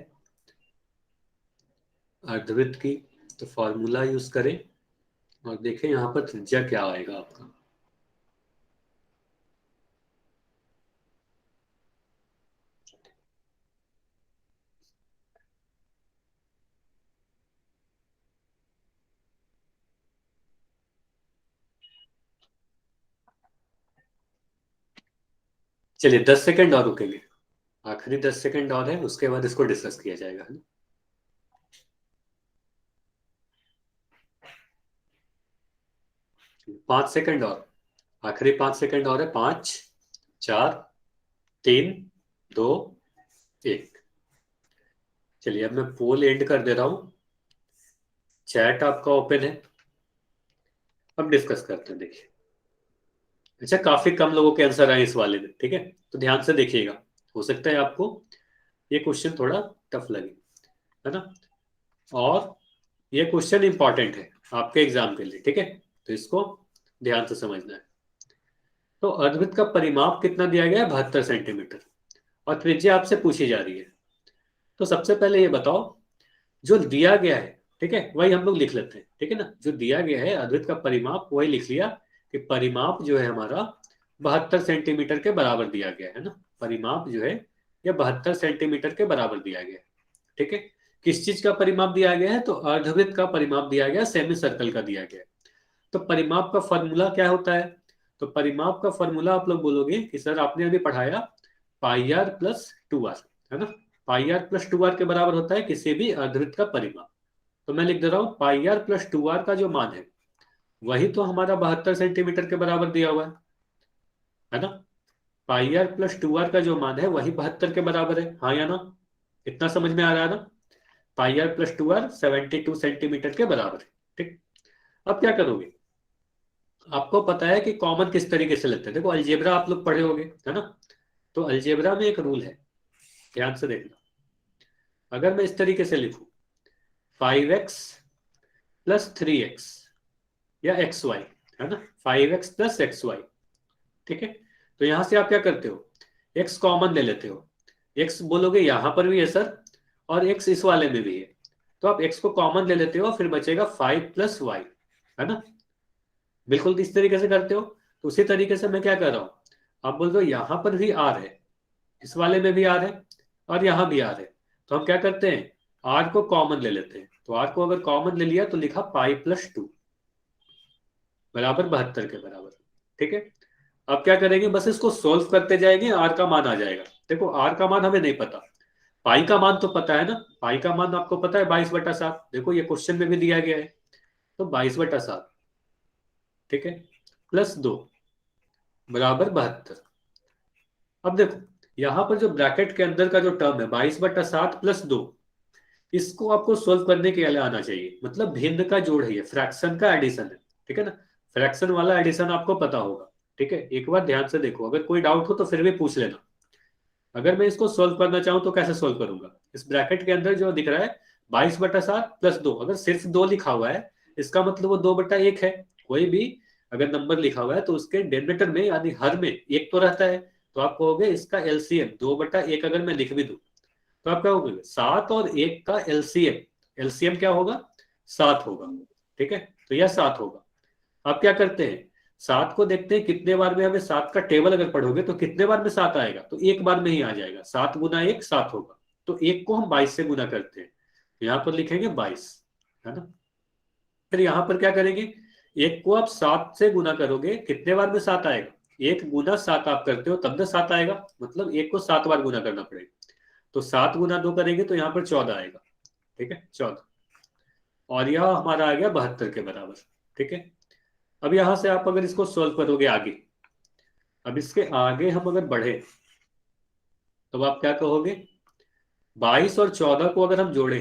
अर्धवृत्त की, तो फॉर्मूला यूज करें और देखें यहाँ पर त्रिज्या क्या आएगा आपका। चलिए 10 सेकंड और रुकेंगे, आखिरी 10 सेकंड और है, उसके बाद इसको डिस्कस किया जाएगा, है ना। 5 सेकंड और, आखिरी 5 सेकंड और है। 5, 4, 3, 2, 1। चलिए अब मैं पोल एंड कर दे रहा हूं, चैट आपका ओपन है, अब डिस्कस करते हैं। देखिए, अच्छा काफी कम लोगों के आंसर आए इस वाले में, ठीक है, तो ध्यान से देखिएगा, हो सकता है आपको ये क्वेश्चन थोड़ा टफ लगे, है ना। और ये क्वेश्चन इंपॉर्टेंट है आपके एग्जाम के लिए, ठीक है, तो इसको ध्यान से समझना है। तो अर्धवृत्त का परिमाप कितना दिया गया है? 72 सेंटीमीटर, और त्रिज्या आपसे पूछी जा रही है। तो सबसे पहले ये बताओ, जो दिया गया है, ठीक है, वही हम लोग लिख लेते हैं, ठीक है ना। जो दिया गया है अर्धवृत्त का परिमाप, वही लिख लिया कि परिमाप जो है हमारा 72 सेंटीमीटर के बराबर दिया गया है ना। परिमाप जो है यह 72 सेंटीमीटर के बराबर दिया गया है, ठीक है। किस चीज का परिमाप दिया गया है? तो अर्धवृत्त का परिमाप दिया गया, सेमी सर्कल का दिया गया है। तो परिमाप का फॉर्मूला क्या होता है? तो परिमाप का फॉर्मूला आप लोग बोलोगे कि सर आपने अभी पढ़ाया पाई आर प्लस 2r, है ना। पाई आर प्लस 2r के बराबर होता है किसी भी अर्धवृत्त का परिमाप। तो मैं लिख दे रहा हूं पाई आर प्लस 2r का जो मान है वही तो हमारा 72 सेंटीमीटर के बराबर दिया हुआ है ना। पाई आर प्लस 2r का जो मान है वही 72 के बराबर है, हाँ या ना। इतना समझ में आ रहा है ना। पाई आर प्लस 2r 72 सेंटीमीटर के बराबर है, ठीक। अब क्या करोगे? आपको पता है कि कॉमन किस तरीके से लेते हैं। देखो अलजेब्रा आप लोग पढ़े होंगे, है ना। तो अलजेब्रा में एक रूल है, ध्यान से देखना। अगर मैं इस तरीके से लिखूं 5x प्लस 3x या xy, है ना, 5x प्लस xy, ठीक है। तो यहां से आप क्या करते हो? x कॉमन ले लेते हो। x बोलोगे यहां पर भी है सर, और x इस वाले में भी है, तो आप x को कॉमन ले लेते हो, फिर बचेगा 5 प्लस y, है ना। बिल्कुल इस तरीके से करते हो। तो उसी तरीके से मैं क्या कर रहा हूं, आप बोल दो यहां पर भी r है, इस वाले में भी r है, और यहां भी r है। तो हम क्या करते हैं, r को कॉमन ले लेते हैं। तो r को अगर कॉमन ले लिया तो लिखा पाई प्लस 2 बराबर 72 के बराबर, ठीक है। अब क्या करेंगे, बस इसको सोल्व करते जाएंगे, r का मान आ जाएगा। देखो r का मान हमें नहीं पता, पाई का मान तो पता है ना। पाई का मान आपको पता है 22/7, देखो ये क्वेश्चन में भी दिया गया है। तो 22/7, ठीक है, प्लस 2 बराबर 72। अब देखो यहां पर जो ब्रैकेट के अंदर का जो टर्म है 22/7 प्लस 2, इसको आपको सोल्व करने के लिए आना चाहिए। मतलब भिन्न का जोड़ है, ये फ्रैक्शन का एडिशन है, ठीक है ना। फ्रैक्शन वाला एडिशन आपको पता होगा, ठीक है। एक बार ध्यान से देखो, अगर कोई डाउट हो तो फिर भी पूछ लेना। अगर मैं इसको सोल्व करना चाहूं तो कैसे सोल्व करूंगा? इस ब्रैकेट के अंदर जो दिख रहा है 22/7 प्लस 2, अगर सिर्फ 2 लिखा हुआ है इसका मतलब वो 2/1 है। कोई भी अगर नंबर लिखा हुआ है तो उसके डिनोमिनेटर में यानी हर में एक तो रहता है। तो आप कहोगे इसका एलसीएम 2/1 अगर मैं लिख भी दूं तो आप क्या कहोगे 7 और 1 का एलसीएम, एलसीएम क्या होगा? 7 होगा, ठीक है। तो यह 7 होगा। आप क्या करते हैं, 7 को देखते हैं कितने बार में, हमें 7 का टेबल अगर पढ़ोगे तो कितने बार में 7 आएगा? तो एक बार में ही आ जाएगा, 7 गुना 1 7 होगा। तो 1 को हम 22 से गुना करते हैं, तो यहां पर लिखेंगे 22, है ना। फिर यहां पर क्या करेंगे, 1 को आप 7 से गुना करोगे, कितने बार में 7 आएगा? 1 गुना 7 आप करते हो तब ना 7 आएगा, मतलब 1 को 7 बार गुना करना पड़ेगा। तो 7 गुना 2 करेंगे तो यहाँ पर 14 आएगा, ठीक है, 14। और यह हमारा आ गया 72 के बराबर, ठीक है। अब यहां से आप अगर इसको सोल्व करोगे आगे, अब इसके आगे हम अगर बढ़े तो आप क्या कहोगे, 22 और 14 को अगर हम जोड़े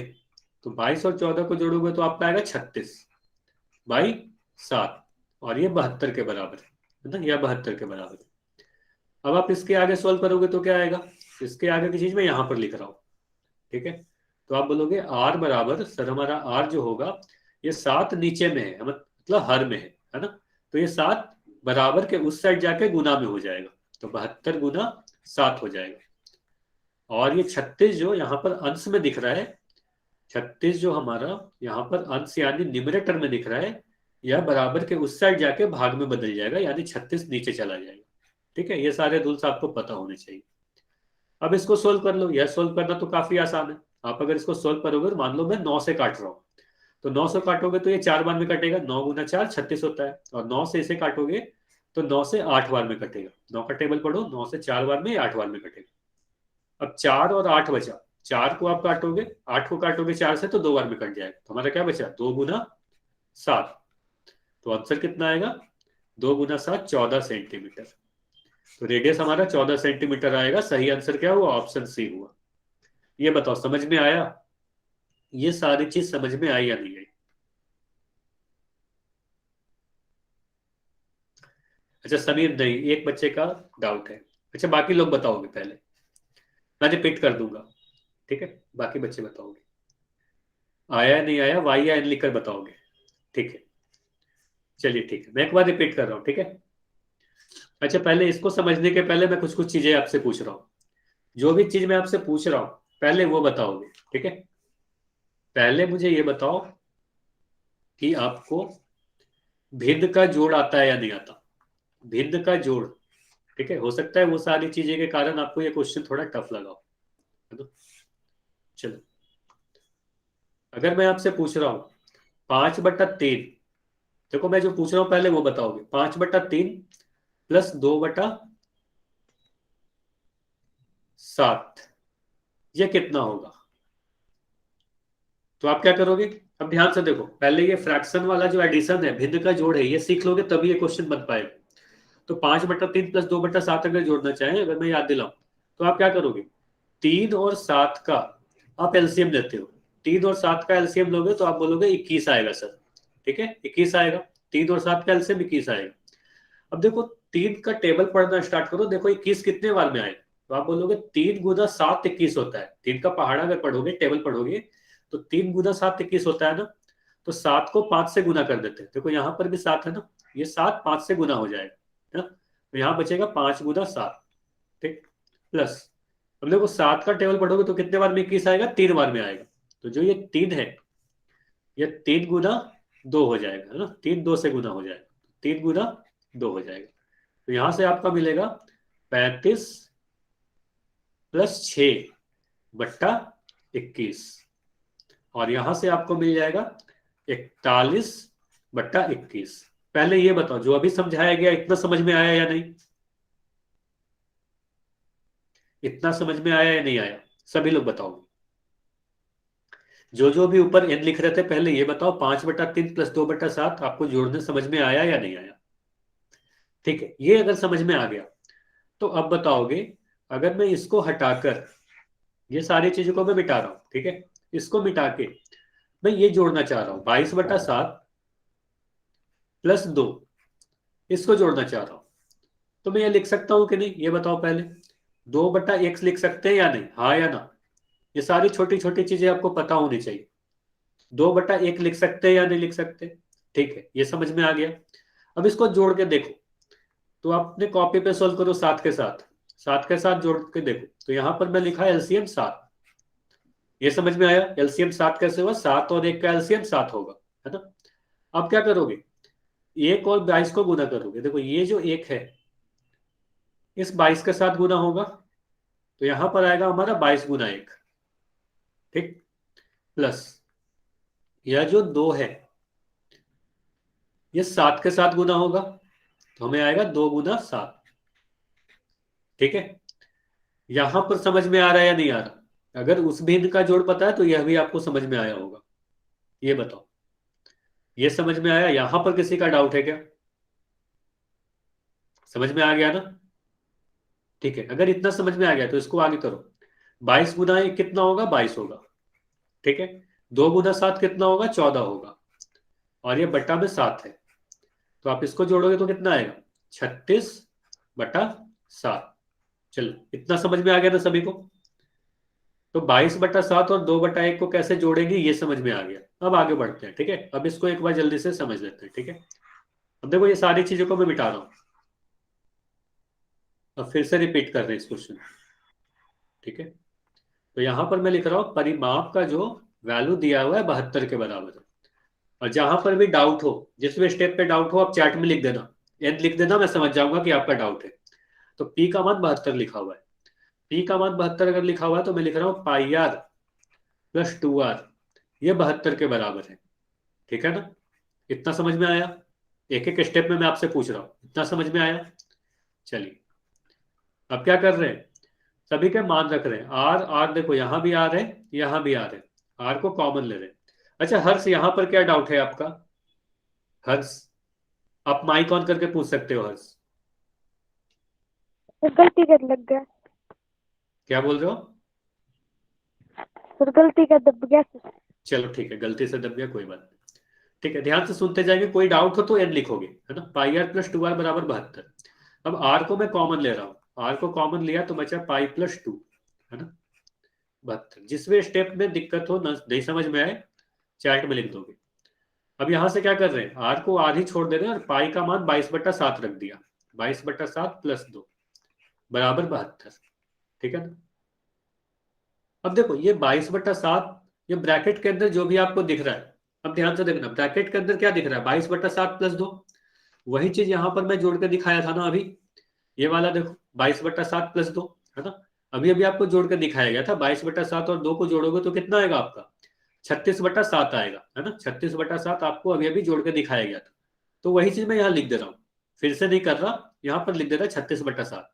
तो 22 और 14 को जोड़ोगे तो आपका आएगा 36 बाई 7, और ये 72 के बराबर है ना, यह 72 के बराबर है। अब आप इसके आगे सोल्व करोगे तो क्या आएगा, इसके आगे की चीज मैं यहां पर लिख रहा हूं, ठीक है। तो आप बोलोगे आर बराबर, सर हमारा आर जो होगा ये 7 नीचे में है, मतलब हर में है ना। तो ये 7 बराबर के उस साइड जाके गुना में हो जाएगा, तो 72 गुना 7 हो जाएगा। और ये 36 जो यहाँ पर अंश में दिख रहा है, 36 जो हमारा यहाँ पर अंश यानी न्यूमरेटर में दिख रहा है, यह बराबर के उस साइड जाके भाग में बदल जाएगा, यानी 36 नीचे चला जाएगा, ठीक है। ये सारे रूल्स आपको पता होने चाहिए। अब इसको सोल्व कर लो, यह सोल्व करना तो काफी आसान है। आप अगर इसको सोल्व करोगे, मान लो मैं 9 से काट रहा हूँ, तो 9 से काटोगे तो ये 4 बार में कटेगा, 9 गुना 4 36 होता है, और 9 से इसे काटोगे तो 9 से 8 बार में कटेगा। 9 का टेबल पढ़ो, 9 से 4 बार में या 8 बार में कटेगा। अब 4 और 8 बचा, 4 को आप काटोगे, 8 को काटोगे 4 से तो 2 बार में कट जाएगा। तो हमारा क्या बचा, 2 गुना 7। तो आंसर कितना आएगा, 2 गुना 7 14 सेंटीमीटर। तो रेडियस हमारा 14 सेंटीमीटर आएगा। सही आंसर क्या हुआ, ऑप्शन सी हुआ। ये बताओ समझ में आया, ये सारी चीज समझ में आई या नहीं आई? अच्छा समीर नहीं, एक बच्चे का डाउट है। अच्छा बाकी लोग बताओगे पहले, मैं रिपीट कर दूंगा, ठीक है? बाकी बच्चे बताओगे, आया नहीं आया, वाई या एन लिखकर बताओगे, ठीक है? चलिए ठीक है, मैं एक बार रिपीट कर रहा हूँ, ठीक है? अच्छा पहले इसको समझने के पहले मैं कुछ कुछ चीजें आपसे पूछ रहा हूँ। जो भी चीज मैं आपसे पूछ रहा हूँ पहले वो बताओगे, ठीक है? पहले मुझे ये बताओ कि आपको भिन्न का जोड़ आता है या नहीं आता। भिन्न का जोड़, ठीक है? हो सकता है वो सारी चीजें के कारण आपको ये क्वेश्चन थोड़ा टफ लगा हो, है ना? चलो, अगर मैं आपसे पूछ रहा हूं 5/3, देखो मैं जो पूछ रहा हूं पहले वो बताओगे। 5/3 प्लस 2/7, ये कितना होगा? तो आप क्या करोगे, अब ध्यान से देखो, पहले ये फ्रैक्शन वाला जो एडिशन है, भिन्न का जोड़ है, ये सीख लोगे तभी ये क्वेश्चन बन पाएगा। तो 5/3 प्लस 2/7 अगर जोड़ना चाहें, अगर मैं याद दिलाऊं, तो आप क्या करोगे, 3 और 7 का आप एलसीएम लेते हो। 3 और 7 का एलसीएम लोगे तो आप बोलोगे 21 आएगा सर, ठीक है? 21 आएगा, 3 और 7 का एलसीएम 21 आएगा। अब देखो 3 का टेबल पढ़ना स्टार्ट करो, देखो 21 कितने बार में आएगा, तो आप बोलोगे 3 गुना 7 21 होता है। 3 का पहाड़ा अगर पढ़ोगे, टेबल पढ़ोगे, तो 3 गुना 7 21 होता है ना। तो 7 को 5 से गुना कर देते हैं, देखो यहाँ पर भी 7 है ना, ये 7 5 से गुना हो जाएगा, है ना? तो यहाँ बचेगा 5 गुना 7, ठीक, प्लस, अब देखो 7 का टेबल पढ़ोगे तो कितने बार में 21 आएगा, 3 बार में आएगा। तो जो ये 3 है, ये 3 गुना 2 हो जाएगा, है ना? 3 2 से गुना हो जाएगा, 3 गुना 2 हो जाएगा। तो यहां से आपका मिलेगा 35+6/21, और यहां से आपको मिल जाएगा 41/21। पहले ये बताओ, जो अभी समझाया गया इतना समझ में आया या नहीं? इतना समझ में आया या नहीं आया, सभी लोग बताओ। जो जो भी ऊपर एन लिख रहे थे पहले ये बताओ, 5/3 प्लस 2/7 आपको जोड़ने समझ में आया या नहीं आया? ठीक है, ये अगर समझ में आ गया तो अब बताओगे, अगर मैं इसको हटाकर, ये सारी चीजों को मैं मिटा रहा हूं, ठीक है? इसको मिटा के मैं ये जोड़ना चाह रहा हूं, 22/7 प्लस 2, इसको जोड़ना चाह रहा हूं, तो मैं ये लिख सकता हूं कि नहीं, ये बताओ पहले। 2/x लिख सकते हैं या नहीं, हाँ या ना? ये सारी छोटी छोटी चीजें आपको पता होनी चाहिए। 2/1 लिख सकते हैं या नहीं लिख सकते? ठीक है, ये समझ में आ गया। अब इसको जोड़ के देखो, तो आप अपने कॉपी पे सोल्व करो, 7 के साथ, 7 के साथ जोड़ के देखो। तो यहां पर मैं लिखा है एलसीएम 7, ये समझ में आया? एलसीएम 7 कैसे हुआ, 7 और 1 का एलसीएम 7 होगा, है ना? अब क्या करोगे, 1 और 22 को गुना करोगे। देखो ये जो 1 है, इस 22 के साथ गुना होगा, तो यहां पर आएगा हमारा 22 गुना 1, ठीक, प्लस यह जो 2 है, ये 7 के साथ गुना होगा, तो हमें आएगा 2 गुना 7, ठीक है? यहां पर समझ में आ रहा है या नहीं आ रहा? अगर उस भिन्न का जोड़ पता है तो यह भी आपको समझ में आया होगा। ये बताओ, ये समझ में आया? यहां पर किसी का डाउट है क्या? समझ में आ गया ना? ठीक है, अगर इतना समझ में आ गया तो इसको आगे करो। 22 गुना 1 कितना होगा, 22 होगा, ठीक है? 2 गुना 7 कितना होगा, 14 होगा, और ये बट्टा में 7 है, तो आप इसको जोड़ोगे तो कितना आएगा, 36/7। चलो इतना समझ में आ गया ना सभी को? तो 22/7 और 2/1 को कैसे जोड़ेंगे ये समझ में आ गया। अब आगे बढ़ते हैं, ठीक है? अब इसको एक बार जल्दी से समझ लेते हैं, ठीक है? अब देखो ये सारी चीजों को मैं मिटा रहा हूं, अब फिर से रिपीट कर रहे हैं इस क्वेश्चन, ठीक है? तो यहां पर मैं लिख रहा हूं, परिमाप का जो वैल्यू दिया हुआ है 72 के बराबर है। और जहां पर भी डाउट हो, जिस भी स्टेप पे डाउट हो, आप चैट में लिख देना, एन लिख देना, मैं समझ जाऊंगा कि आपका डाउट है। तो पी का मान 72 लिखा हुआ है, पी का मान 72 अगर लिखा हुआ है तो मैं लिख रहा हूँ πr+2r, ये 72 के बराबर है, ठीक है ना? इतना समझ में आया? एक एक स्टेप में मैं आपसे पूछ रहा हूँ, इतना समझ में आया? चलिए अब क्या कर रहे हैं, सभी के मान रख रहे हैं। आर आर देखो यहाँ भी आर है, यहाँ भी आर है, आर को कॉमन ले रहे हैं। अच्छा हर्ष, यहाँ पर क्या डाउट है आपका? हर्ष, आप माइक ऑन करके पूछ सकते हो हर्ष। सर गलती कर लग गया। क्या बोल रहे हो? सर गलती का दब गया सर। चलो ठीक है, गलती से दब गया, कोई बात नहीं। ठीक है, ध्यान से सुनते जाएंगे, कोई डाउट हो तो एन लिखोगे, है ना। पाई आर प्लस 2 आर बराबर 72। अब आर को मैं कॉमन ले रहा हूँ, आर को कॉमन लिया तो बचा पाई प्लस 2, है ना, 72। जिसमें स्टेप में दिक्कत हो, नहीं समझ में आए, चैट में लिख दोगे। अब यहां से क्या कर रहे हैं, आर को आधी छोड़ दे रहे हैं और पाई का मान 22/7 रख दिया। 22/7 प्लस 2 बराबर 72, ठीक है ना। अब देखो ये 22/7, ये ब्रैकेट के अंदर जो भी आपको दिख रहा है, अब ध्यान से देखना, ब्रैकेट के अंदर क्या दिख रहा है, 22/7 प्लस 2। वही चीज यहां पर मैं जोड़ के दिखाया था ना अभी, ये वाला देखो 22/7 प्लस 2, है ना। अभी अभी आपको जोड़ के दिखाया गया था, 22/7 और 2 को जोड़ोगे तो कितना आएगा आपका, 36/7 आएगा, है ना। 36/7 आपको अभी अभी जोड़ के दिखाया गया था, तो वही चीज मैं यहाँ लिख दे रहा हूँ, फिर से नहीं कर रहा, यहाँ पर लिख दे रहा है 36/7।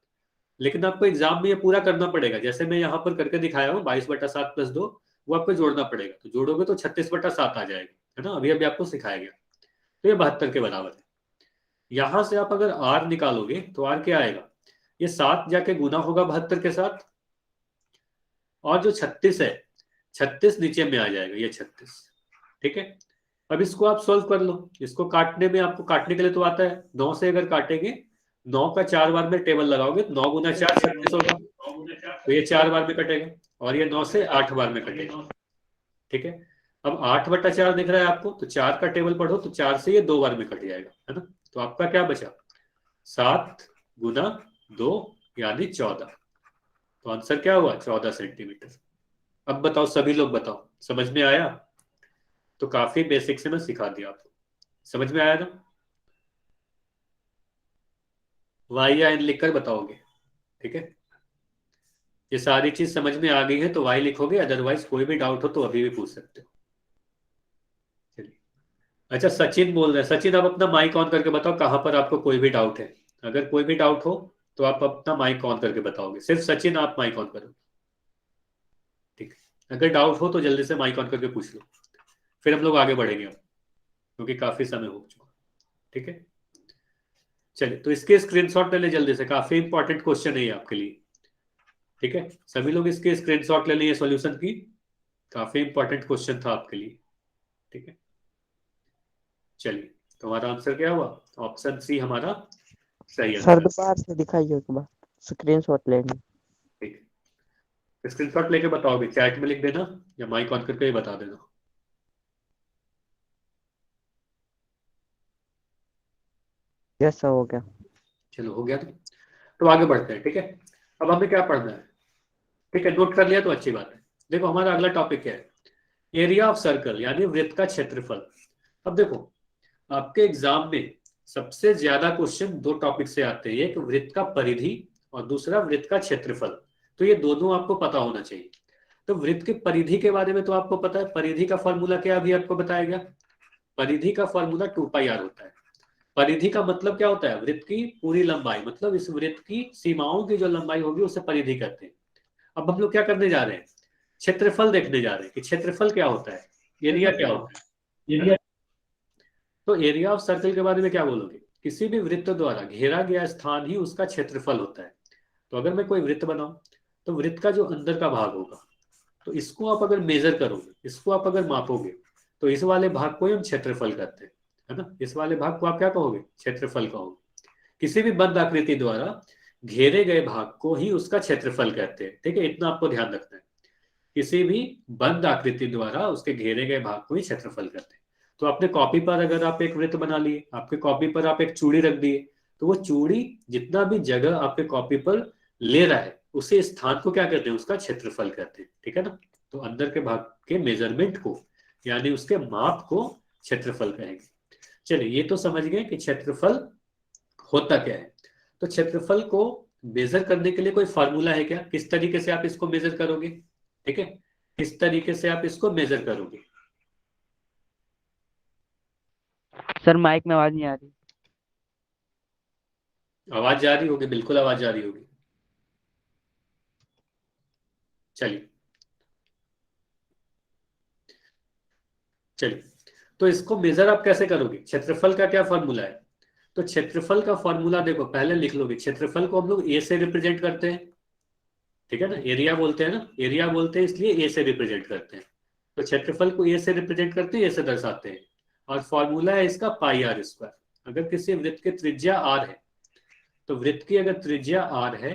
लेकिन आपको एग्जाम में ये पूरा करना पड़ेगा, जैसे मैं यहाँ पर करके दिखाया हूँ 22/7 प्लस 2, वो आपको जोड़ना पड़ेगा, तो जोड़ोगे तो 36/7 आ जाएगा, है ना। अभी अभी आपको सिखाया गया, तो ये 72 के बराबर है। यहां से आप अगर आर निकालोगे तो आर क्या आएगा, ये 7 जाके गुना होगा 72 के साथ, और जो 36 है, 36 नीचे में आ जाएगा, ये 36, ठीक है। अब इसको आप सोल्व कर लो, इसको काटने में आपको काटने के लिए तो आता है, 9 से अगर काटेंगे, 9 का 4 बार में टेबल लगाओगे, 9 गुना 4 36 होगा, तो ये 4 बार में कटेगा, और ये 9 से 8 बार में कटेगा, ठीक है। अब 8/4 दिख रहा है आपको, तो 4 का टेबल पढ़ो, तो 4 से ये 2 बार में कट जाएगा, है ना। तो आपका क्या बचा, 7 गुना 2 यानी 14, तो आंसर क्या हुआ, 14 सेंटीमीटर। अब बताओ सभी लोग, बताओ समझ में आया? तो काफी बेसिक से मैं सिखा दिया आपको, समझ में आया ना? वाई या एन लिखकर बताओगे, ठीक है। ये सारी चीज समझ में आ गई है तो वाई लिखोगे, अदरवाइज कोई भी डाउट हो तो अभी भी पूछ सकते हो। चलिए, अच्छा सचिन बोल रहे हैं, सचिन आप अपना माइक ऑन करके बताओ कहाँ पर आपको कोई भी डाउट है। अगर कोई भी डाउट हो तो आप अपना माइक ऑन करके बताओगे, सिर्फ सचिन आप माइक ऑन करो, ठीक है। अगर डाउट हो तो जल्दी से माइक ऑन करके पूछ लो, फिर हम लोग आगे बढ़ेंगे अब, क्योंकि काफी समय हो चुका, ठीक है। चलिए तो इसके स्क्रीनशॉट ले ले जल्दी से, काफी इंपॉर्टेंट क्वेश्चन है ये आपके लिए, ठीक है। सभी लोग इसके स्क्रीनशॉट ले लिए सॉल्यूशन की, काफी इंपॉर्टेंट क्वेश्चन था आपके लिए, ठीक है। चलिए तो हमारा आंसर क्या हुआ, ऑप्शन सी हमारा सही सर आंसर, दोबारा से दिखाइए एक बार, स्क्रीनशॉट लेंगे। ठीक है। स्क्रीनशॉट लेके बताओगे, चैट में लिख देना या माइक ऑन करके ही बता देना। यस सर, हो गया। चलो हो गया, तो आगे बढ़ते हैं, ठीक है। अब हमें क्या पढ़ना है, ठीक है, नोट कर लिया तो अच्छी बात है। देखो हमारा अगला टॉपिक क्या है, एरिया ऑफ सर्कल यानी वृत्त का क्षेत्रफल। अब देखो आपके एग्जाम में सबसे ज्यादा क्वेश्चन दो टॉपिक से आते हैं, एक वृत्त का परिधि और दूसरा वृत्त का क्षेत्रफल, तो ये दोनों आपको पता होना चाहिए। तो वृत्त की परिधि के बारे में तो आपको पता है, परिधि का फॉर्मूला क्या अभी आपको बताया गया, परिधि का फॉर्मूला 2πr होता है। परिधि का मतलब क्या होता है, वृत्त की पूरी लंबाई, मतलब इस वृत्त की सीमाओं की जो लंबाई होगी उसे परिधि कहते हैं। अब हम लोग क्या करने जा रहे हैं, क्षेत्रफल देखने जा रहे हैं कि क्षेत्रफल क्या होता है, एरिया क्या होता है, एरिया। तो एरिया ऑफ सर्कल के बारे में क्या बोलोगे, किसी भी वृत्त द्वारा घेरा गया स्थान ही उसका क्षेत्रफल होता है। तो अगर मैं कोई वृत्त बनाऊं, तो वृत्त का जो अंदर का भाग होगा, तो इसको आप अगर मेजर करोगे, इसको आप अगर मापोगे, तो इस वाले भाग को ही हम क्षेत्रफल कहते हैं, है ना। इस वाले भाग को आप क्या कहोगे, क्षेत्रफल कहोगे। किसी भी बंद आकृति द्वारा घेरे गए भाग को ही उसका क्षेत्रफल कहते हैं, ठीक है, इतना आपको ध्यान रखना है। किसी भी बंद आकृति द्वारा उसके घेरे गए भाग को ही क्षेत्रफल कहते हैं। तो अपने कॉपी पर अगर आप एक वृत्त बना लिए, आपके कॉपी पर आप एक चूड़ी रख दिए, तो वो चूड़ी जितना भी जगह आपके कॉपी पर ले रहा है, उसे स्थान को क्या कहते हैं, उसका क्षेत्रफल कहते हैं, ठीक है ना। तो अंदर के भाग के मेजरमेंट को यानी उसके माप को क्षेत्रफल कहेंगे। चलिए ये तो समझ गए कि क्षेत्रफल होता क्या है। तो क्षेत्रफल को मेजर करने के लिए कोई फार्मूला है क्या, किस तरीके से आप इसको मेजर करोगे, ठीक है, किस तरीके से आप इसको मेजर करोगे। सर माइक में आवाज नहीं आ रही। आवाज जा रही होगी, बिल्कुल आवाज जा रही होगी। चलिए चलिए, तो इसको मेजर आप कैसे करोगे? क्षेत्रफल का क्या फॉर्मूला है? तो क्षेत्रफल का फॉर्मूला देखो, पहले लिख लोगे। क्षेत्रफल को हम लोग ए से रिप्रेजेंट करते हैं, ठीक है ना। एरिया बोलते हैं ना, एरिया बोलते हैं इसलिए ए से रिप्रेजेंट करते हैं। तो क्षेत्रफल को ए से रिप्रेजेंट करते हैं, ए से दर्शाते हैं। और फॉर्मूला है इसका पाई आर स्क्वायर। अगर किसी वृत्त की त्रिज्या आर है, तो वृत्त की अगर त्रिज्या आर है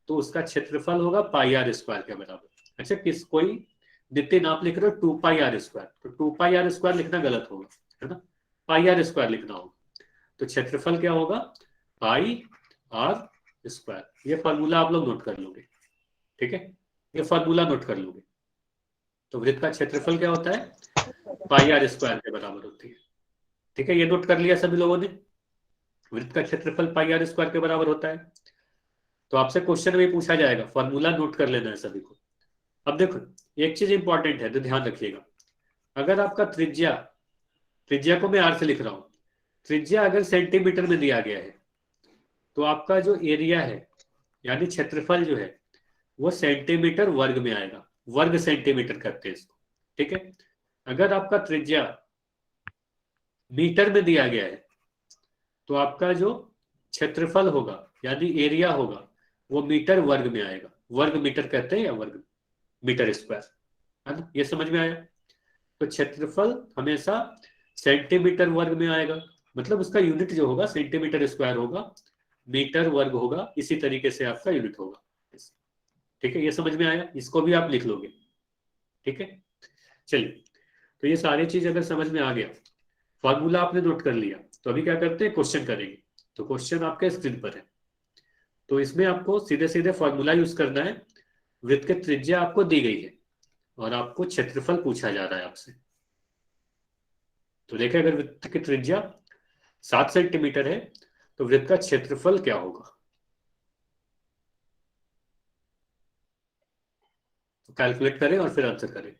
तो उसका क्षेत्रफल होगा पाई आर स्क्वायर के बराबर। अच्छा, किस कोई नित्य नाप लिख रहे हो 2 पाई आर स्क्वायर, तो 2 पाई आर स्क्वायर लिखना गलत होगा, है ना। पाई आर स्क्वायर लिखना होगा। तो क्षेत्रफल क्या होगा? पाई आर स्क्वायर। ये फॉर्मूला आप लोग नोट कर लोगे, ठीक है। ये फॉर्मूला नोट कर लोगे। तो वृत्त का क्षेत्रफल क्या होता है? पाई आर स्क्वायर के बराबर होती है, ठीक है। ये नोट कर लिया सभी लोगों ने? वृत्त का क्षेत्रफल पाई आर स्क्वायर के बराबर होता है। तो आपसे क्वेश्चन में पूछा जाएगा, फॉर्मूला नोट कर लेना है सभी को। अब देखो, एक चीज इंपॉर्टेंट है तो ध्यान रखिएगा। अगर आपका त्रिज्या, त्रिज्या को मैं आर से लिख रहा हूं, त्रिज्या अगर सेंटीमीटर में दिया गया है, तो आपका जो एरिया है यानी क्षेत्रफल जो है वो सेंटीमीटर वर्ग में आएगा। वर्ग सेंटीमीटर करते हैं इसको, ठीक है। अगर आपका त्रिज्या मीटर में दिया गया है, तो आपका जो क्षेत्रफल होगा यानी एरिया होगा वो मीटर वर्ग में आएगा। वर्ग मीटर कहते हैं या वर्ग मीटर स्क्वायर, है ना। ये समझ में आया? तो क्षेत्रफल हमेशा सेंटीमीटर वर्ग में आएगा, मतलब उसका यूनिट जो होगा सेंटीमीटर स्क्वायर होगा, मीटर वर्ग होगा, इसी तरीके से आपका यूनिट होगा, ठीक है। ये समझ में आया? इसको भी आप लिख लोगे, ठीक है। चलिए, तो ये सारी चीज अगर समझ में आ गया, फॉर्मूला आपने नोट कर लिया, तो अभी क्या करते हैं, क्वेश्चन करेंगे। तो क्वेश्चन आपके स्क्रीन पर है। तो इसमें आपको सीधे सीधे फॉर्मूला यूज करना है। वृत्त की त्रिज्या आपको दी गई है और आपको क्षेत्रफल पूछा जा रहा है आपसे। तो देखिए, अगर वृत्त की त्रिज्या 7 सेंटीमीटर है तो वृत्त का क्षेत्रफल क्या होगा? तो कैलकुलेट करें और फिर आंसर करें।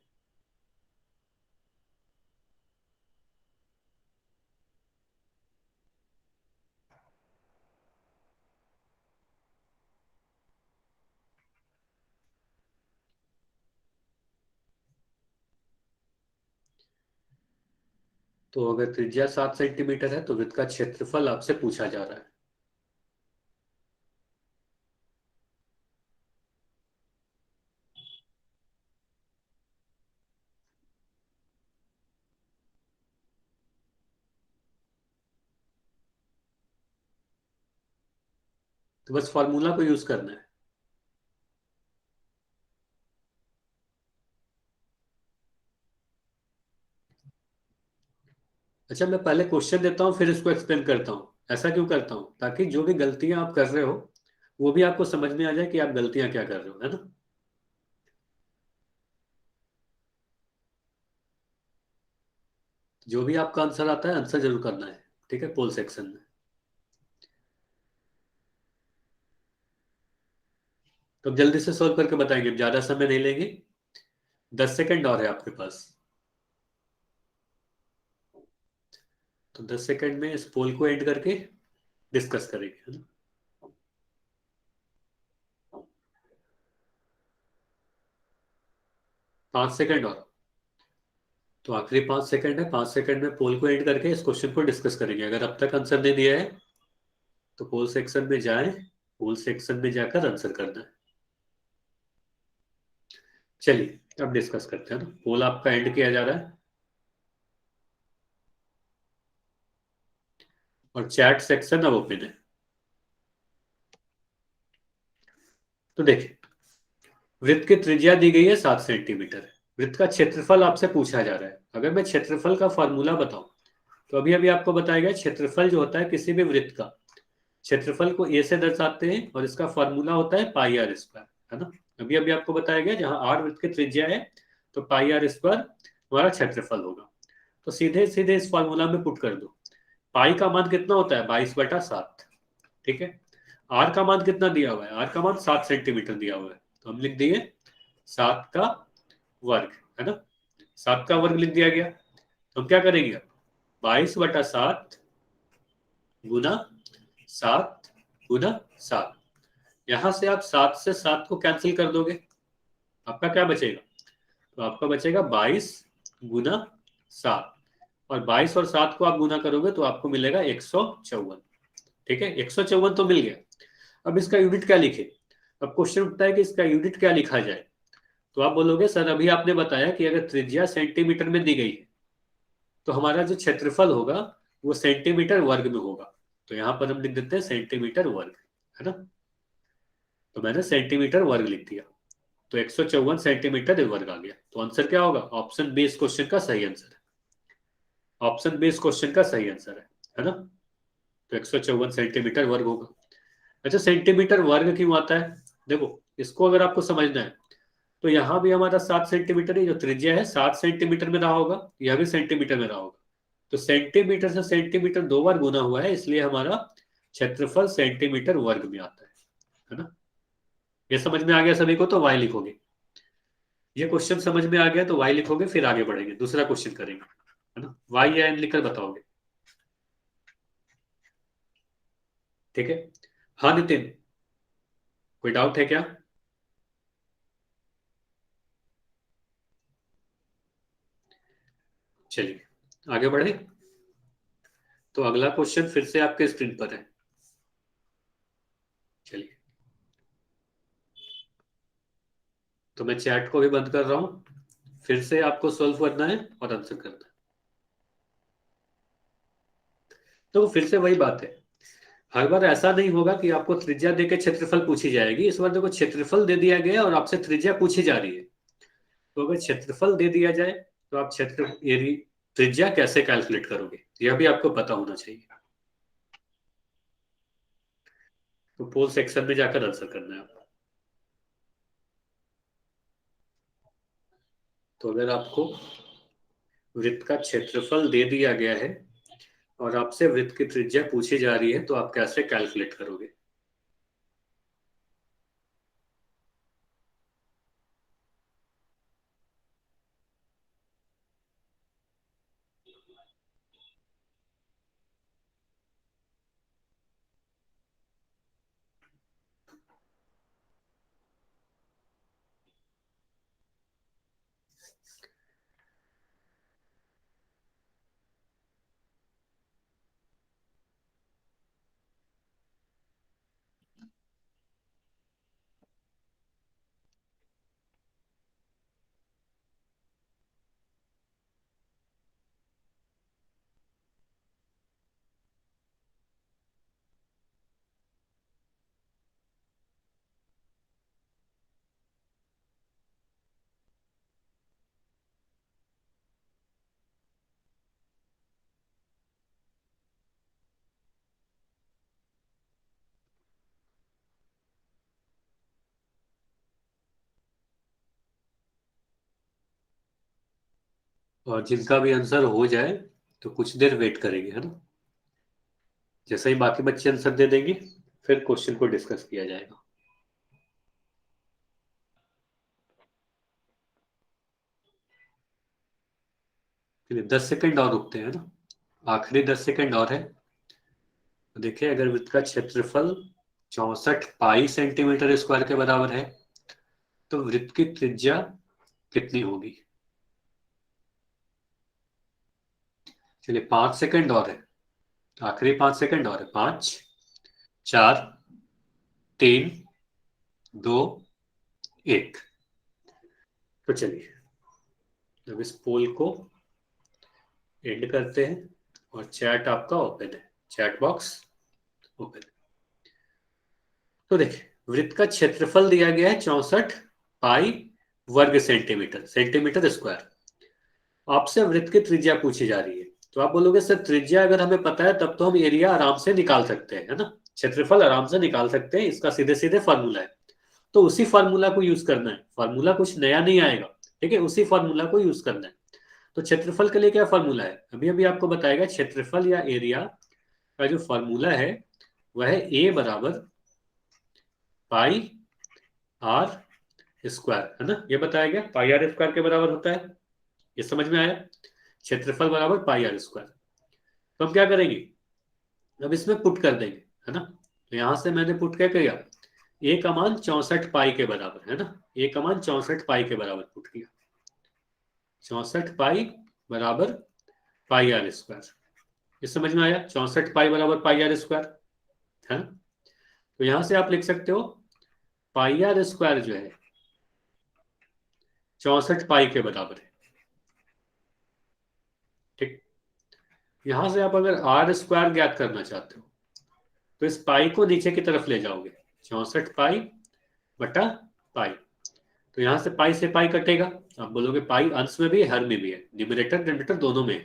तो अगर त्रिज्या 7 सेंटीमीटर है तो वृत्त का क्षेत्रफल आपसे पूछा जा रहा है। तो बस फॉर्मूला को यूज करना है। अच्छा, मैं पहले क्वेश्चन देता हूँ फिर इसको एक्सप्लेन करता हूँ। ऐसा क्यों करता हूँ? ताकि जो भी गलतियां आप कर रहे हो वो भी आपको समझ में आ जाए कि आप गलतियां क्या कर रहे हो, है ना। जो भी आपका आंसर आता है, आंसर जरूर करना है, ठीक है, पोल सेक्शन में। तो अब जल्दी से सोल्व करके बताएंगे, अब ज्यादा समय नहीं लेंगे। 10 सेकंड और है आपके पास। तो 10 सेकंड में इस पोल को एंड करके डिस्कस करेंगे, है ना। 5 सेकंड और। तो आखिरी 5 सेकंड है, 5 सेकंड में पोल को एंड करके इस क्वेश्चन को डिस्कस करेंगे। अगर अब तक आंसर नहीं दिया है तो पोल सेक्शन में जाएं, पोल सेक्शन में जाकर आंसर करना है। चलिए अब डिस्कस करते हैं ना। पोल आपका एंड किया जा रहा है और चैट सेक्शन अब ओपन है। तो देखिए, वृत्त की त्रिज्या दी गई है 7 सेंटीमीटर। वृत्त का क्षेत्रफल आपसे पूछा जा रहा है। अगर मैं क्षेत्रफल का फॉर्मूला बताऊं, तो अभी अभी आपको बताया गया क्षेत्रफल जो होता है किसी भी वृत्त का, क्षेत्रफल को ए से दर्शाते हैं और इसका फॉर्मूला होता है पाई आर स्क्वायर, है ना। अभी अभी आपको बताया गया जहां आर वृत्त की त्रिज्या है तो पाई आर स्क्वायर हमारा क्षेत्रफल होगा। तो सीधे सीधे इस फॉर्मूला में पुट कर दो। पाई का मान कितना होता है? 22/7, ठीक है। आर का मान कितना दिया हुआ है? आर का मान 7 सेंटीमीटर दिया हुआ है, तो हम लिख दिए 7 का वर्ग, है ना। 7 का वर्ग लिख दिया गया। तो हम क्या करेंगे? 22/7 गुना 7 गुना 7। यहां से आप 7 से 7 को कैंसिल कर दोगे, आपका क्या बचेगा? तो आपका बचेगा 22 गुना 7, और 22 और 7 को आप गुना करोगे तो आपको मिलेगा 154। ठीक है, 154 तो मिल गया। अब इसका यूनिट क्या लिखे? अब क्वेश्चन उठता है कि इसका यूनिट क्या लिखा जाए। तो आप बोलोगे सर अभी आपने बताया कि अगर त्रिज्या सेंटीमीटर में दी गई है तो हमारा जो क्षेत्रफल होगा वो सेंटीमीटर वर्ग में होगा। तो यहां पर हम लिख देते हैं सेंटीमीटर वर्ग, है ना। तो मैंने सेंटीमीटर वर्ग लिख दिया, तो 154 सेंटीमीटर वर्ग आ गया। तो आंसर क्या होगा? ऑप्शन बी इस क्वेश्चन का सही आंसर है। ऑप्शन बी इस क्वेश्चन का सही आंसर है ना। तो 154 सेंटीमीटर वर्ग होगा। अच्छा, सेंटीमीटर वर्ग क्यों आता है? देखो, इसको अगर आपको समझना है तो यहां भी हमारा 7 सेंटीमीटर ही जो त्रिज्या है 7 सेंटीमीटर में रहा होगा, यह भी सेंटीमीटर में रहा होगा। तो सेंटीमीटर से सेंटीमीटर 2 बार गुना हुआ है, इसलिए हमारा क्षेत्रफल सेंटीमीटर वर्ग में आता है ना। ये समझ में आ गया सभी को? तो वाई लिखोगे। ये क्वेश्चन समझ में आ गया तो वाई लिखोगे, फिर आगे बढ़ेंगे, दूसरा क्वेश्चन करेंगे, है ना। वाई या एन लिखकर बताओगे। ठीक है। हाँ नितिन, कोई डाउट है क्या? चलिए आगे बढ़े। तो अगला क्वेश्चन फिर से आपके स्क्रीन पर है। चलिए, तो मैं चैट को भी बंद कर रहा हूं, फिर से आपको सॉल्व करना है और आंसर करना है। तो फिर से वही बात है, हर बार ऐसा नहीं होगा कि आपको त्रिज्या देके क्षेत्रफल पूछी जाएगी। इस बार देखो क्षेत्रफल दे दिया गया और आपसे त्रिज्या पूछी जा रही है। तो अगर क्षेत्रफल दे दिया जाए तो आप त्रिज्या कैसे कैलकुलेट करोगे, यह भी आपको पता होना चाहिए। तो पोल सेक्शन में जाकर आंसर करना है आपको। तो अगर आपको वृत्त का क्षेत्रफल दे दिया गया है और आपसे वृत्त की त्रिज्या पूछी जा रही है तो आप कैसे कैलकुलेट करोगे? और जिनका भी आंसर हो जाए तो कुछ देर वेट करेंगे, है ना। जैसे ही बाकी बच्चे आंसर दे देंगे फिर क्वेश्चन को डिस्कस किया जाएगा। चलिए 10 सेकंड और रुकते हैं ना, आखिरी 10 सेकंड और है। तो देखिए, अगर वृत्त का क्षेत्रफल 64 पाई सेंटीमीटर स्क्वायर के बराबर है तो वृत्त की त्रिज्या कितनी होगी? चलिए 5 सेकंड और है, आखिरी 5 सेकंड और है। 5, 4, 3, 2, 1। तो चलिए अब इस पोल को एंड करते हैं और चैट आपका ओपन है, चैट बॉक्स ओपन है। तो देखिए, वृत्त का क्षेत्रफल दिया गया है 64 पाई वर्ग सेंटीमीटर, सेंटीमीटर स्क्वायर। आपसे वृत्त की त्रिज्या पूछी जा रही है। तो आप बोलोगे सर त्रिज्या अगर हमें पता है तब तो हम एरिया आराम से निकाल सकते हैं, है ना, क्षेत्रफल आराम से निकाल सकते हैं, इसका सीधे सीधे फॉर्मूला है। तो उसी फॉर्मूला को यूज करना है, फॉर्मूला कुछ नया नहीं आएगा। ठीक है, उसी फॉर्मूला को यूज करना है। तो क्षेत्रफल के लिए क्या फॉर्मूला है, अभी अभी आपको बताएगा। क्षेत्रफल या एरिया का जो फॉर्मूला है वह है ए बराबर पाई आर स्क्वायर, है ना। ये बताया गया पाई आर स्क्वायर के बराबर होता है, ये समझ में आया। क्षेत्रफल बराबर पाई आर स्क्वायर। तो हम क्या करेंगे, अब इसमें पुट कर देंगे, है ना। तो यहां से मैंने पुट क्या किया, ए का मान 64 पाई के बराबर है ना, ए का मान 64 पाई के बराबर पुट किया, 64 पाई बराबर पाई आर स्क्वायर। ये समझ में आया, 64 पाई बराबर पाई आर स्क्वायर है ना। तो यहां से आप लिख सकते हो पाई आर स्क्वायर जो है 64 पाई के बराबर है। ठीक, यहां से आप अगर आर स्क्वायर ज्ञात करना चाहते हो तो इस पाई को नीचे की तरफ ले जाओगे, 64 पाई बटा पाई। तो यहां से पाई कटेगा, आप बोलोगे पाई अंश में भी है हर में भी है, न्यूमरेटर डिनोमिनेटर दोनों में है,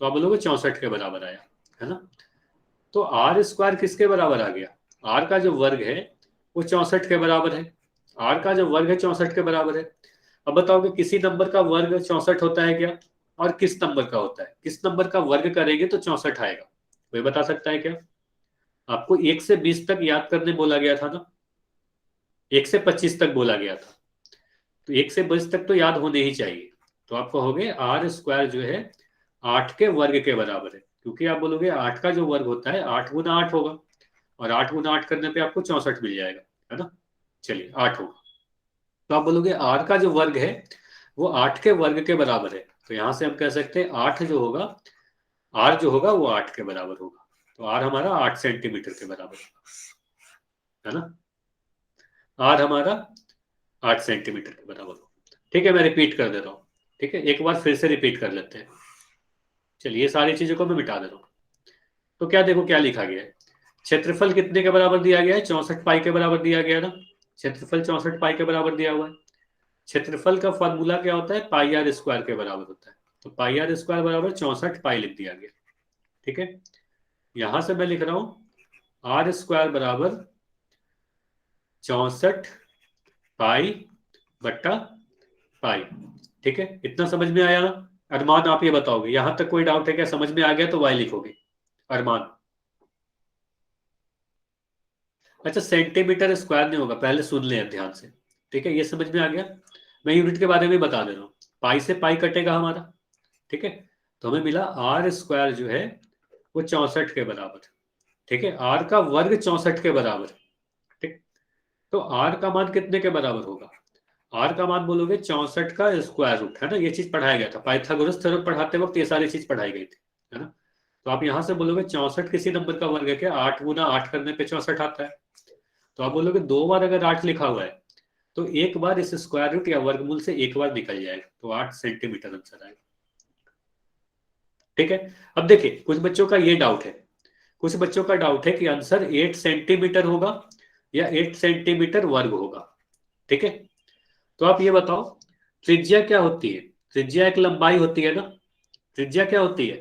तो आप बोलोगे 64 के बराबर आया है ना। तो आर स्क्वायर किसके बराबर आ गया, आर का जो वर्ग है वो 64 के बराबर है, आर का जो वर्ग है 64 के बराबर है। अब बताओ कि किसी नंबर का वर्ग 64 होता है क्या, और किस नंबर का होता है, किस नंबर का वर्ग करेंगे तो 64 आएगा, कोई बता सकता है क्या। आपको 1 से 20 तक याद करने बोला गया था ना, 1 से 25 तक बोला गया था, तो 1 से 20 तक तो याद होने ही चाहिए। तो आप कहोगे आर स्क्वायर जो है 8 के वर्ग के बराबर है, क्योंकि आप बोलोगे 8 का जो वर्ग होता है 8 गुना 8 होगा, और 8 गुना 8 करने पे आपको 64 मिल जाएगा है ना। चलिए 8 होगा, तो आप बोलोगे आर का जो वर्ग है वो 8 के वर्ग के बराबर है, तो यहां से हम कह सकते हैं 8 जो होगा, आर जो होगा वो 8 के बराबर होगा, तो आर हमारा 8 सेंटीमीटर के बराबर है ना, आर हमारा 8 सेंटीमीटर के बराबर होगा। ठीक है, मैं रिपीट कर दे रहा हूँ, ठीक है, एक बार फिर से रिपीट कर लेते हैं। चलिए सारी चीजों को मैं मिटा दे रहा हूँ। तो क्या देखो क्या लिखा गया है, क्षेत्रफल कितने के बराबर दिया गया है, 64 पाई के बराबर दिया गया है ना, क्षेत्रफल 64 पाई के बराबर दिया हुआ है। क्षेत्रफल का फॉर्मूला क्या होता है, पाई आर स्क्वायर के बराबर होता है, तो पाई आर स्क्वायर बराबर 64 पाई लिख दिया गया। ठीक है, यहां से मैं लिख रहा हूं आर स्क्वायर बराबर 64 पाई बट्टा पाई। ठीक है, इतना समझ में आया ना। अरमान आप ये बताओगे, यहां तक कोई डाउट है क्या, समझ में आ गया तो वाई लिखोगे अरमान। अच्छा सेंटीमीटर स्क्वायर नहीं होगा, पहले सुन ले ध्यान से। ठीक है, ये समझ में आ गया, मैं यूनिट के बारे में बता दे रहा हूँ। पाई से पाई कटेगा हमारा, ठीक है, तो हमें मिला आर स्क्वायर जो है वो 64 के बराबर। ठीक है, आर का वर्ग 64 के बराबर। ठीक, तो आर का मान कितने के बराबर होगा, आर का मान बोलोगे 64 का स्क्वायर रूट है ना, ये चीज पढ़ाया गया था पाइथागोरस थ्योरम पढ़ाते वक्त, ये सारी चीज पढ़ाई गई थी है ना। तो आप यहां से बोलोगे 64 किसी नंबर का वर्ग है क्या, 8 गुना 8 करने पे 64 आता है, तो आप बोलोगे 2 बार अगर 8 लिखा हुआ है तो एक बार इस स्क्वायर रूट या वर्गमूल से एक बार निकल जाएगा, तो 8 सेंटीमीटर आंसर आएगा। ठीक है, अब देखिए कुछ बच्चों का ये डाउट है, कुछ बच्चों का डाउट है कि आंसर 8 सेंटीमीटर होगा या 8 सेंटीमीटर वर्ग होगा। ठीक है, तो आप ये बताओ त्रिज्या क्या होती है, त्रिज्या एक लंबाई होती है ना, त्रिज्या क्या होती है,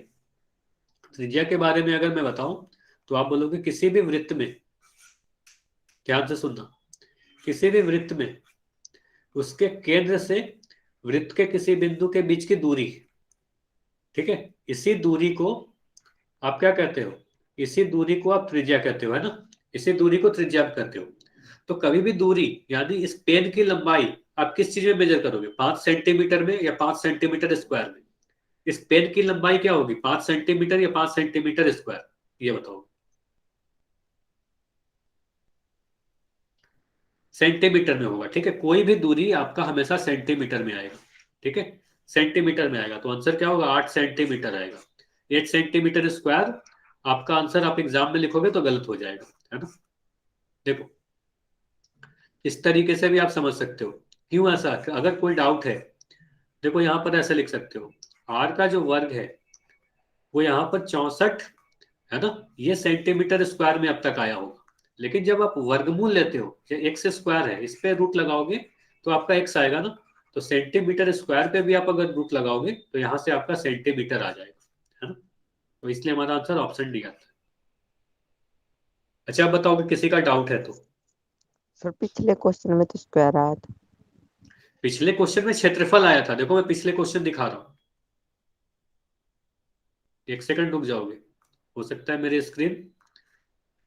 त्रिज्या के बारे में अगर मैं बताऊं तो आप बोलोगे किसी भी वृत्त में, ध्यान से सुनना, किसी भी वृत्त में उसके केंद्र से वृत्त के किसी बिंदु के बीच की दूरी, ठीक है, इसी दूरी को आप क्या कहते हो, इसी दूरी को आप त्रिज्या कहते हो है ना, इसी दूरी को त्रिज्या आप कहते हो। तो कभी भी दूरी यानी इस पेन की लंबाई आप किस चीज में मेजर करोगे, 5 सेंटीमीटर में या 5 सेंटीमीटर स्क्वायर में, इस पेन की लंबाई क्या होगी, 5 सेंटीमीटर या 5 सेंटीमीटर स्क्वायर, ये बताओ। सेंटीमीटर में होगा, ठीक है, कोई भी दूरी आपका हमेशा सेंटीमीटर में आएगा। ठीक है, सेंटीमीटर में आएगा, तो आंसर क्या होगा, 8 सेंटीमीटर आएगा, 8 सेंटीमीटर स्क्वायर। आपका आंसर आप एग्जाम में लिखोगे तो गलत हो जाएगा है ना। देखो इस तरीके से भी आप समझ सकते हो, क्यों ऐसा, अगर कोई डाउट है देखो यहां पर ऐसे लिख सकते हो, आर का जो वर्ग है वो यहाँ पर 64 है ना, ये सेंटीमीटर स्क्वायर में अब तक आया होगा, लेकिन जब आप वर्गमूल लेते हो, ये एक्स स्क्वायर है, इस पे रूट लगाओगे तो आपका एक्स आएगा ना, तो सेंटीमीटर स्क्वायर पे भी आप अगर रूट लगाओगे तो यहाँ से आपका सेंटीमीटर आ जाएगा है ना, तो इसलिए हमारा आंसर ऑप्शन डी आता है। अच्छा आप बताओगे किसी का डाउट है तो। सर पिछले क्वेश्चन में तो स्क्वायर आया था। पिछले क्वेश्चन में क्षेत्रफल आया था, देखो मैं पिछले क्वेश्चन दिखा रहा हूँ, एक सेकंड रुक जाओगे, हो सकता है मेरी स्क्रीन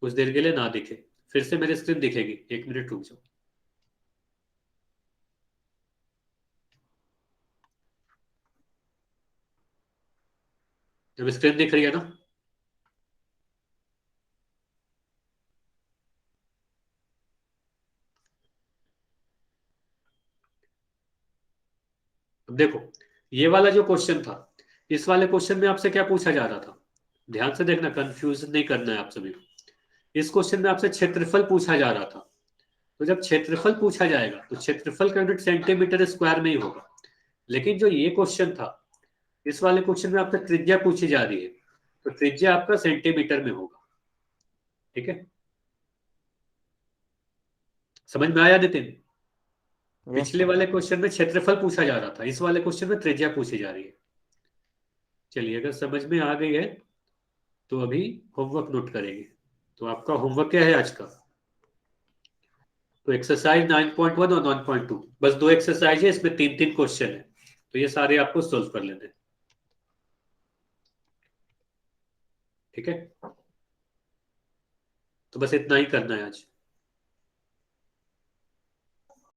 कुछ देर के लिए ना दिखे, फिर से मेरी स्क्रीन दिखेगी, 1 मिनट रुक जाओ। जब स्क्रीन दिख रही है ना, देखो ये वाला जो क्वेश्चन था, इस वाले क्वेश्चन में आपसे क्या पूछा जा रहा था, ध्यान से देखना, कंफ्यूज नहीं करना है आप सभी को। इस क्वेश्चन में आपसे क्षेत्रफल पूछा जा रहा था। तो जब क्षेत्रफल पूछा जाएगा तो क्षेत्रफल का यूनिट सेंटीमीटर स्क्वायर में ही होगा। लेकिन जो ये क्वेश्चन था, इस वाले क्वेश्चन में आपसे त्रिज्या पूछी जा रही है, तो त्रिज्या आपका सेंटीमीटर में होगा। ठीक है, समझ में आया नितिन? यस पिछले सर। वाले क्वेश्चन में क्षेत्रफल पूछा जा रहा था, इस वाले क्वेश्चन में त्रिज्या पूछी जा रही है। चलिए, अगर समझ में आ गई है तो अभी होमवर्क नोट करेंगे। तो आपका होमवर्क क्या है आज का? तो एक्सरसाइज 9.1 और 9.2, बस दो एक्सरसाइज है, इसमें तीन तीन क्वेश्चन है, तो ये सारे आपको सोल्व कर लेने हैं। ठीक है, तो बस इतना ही करना है आज।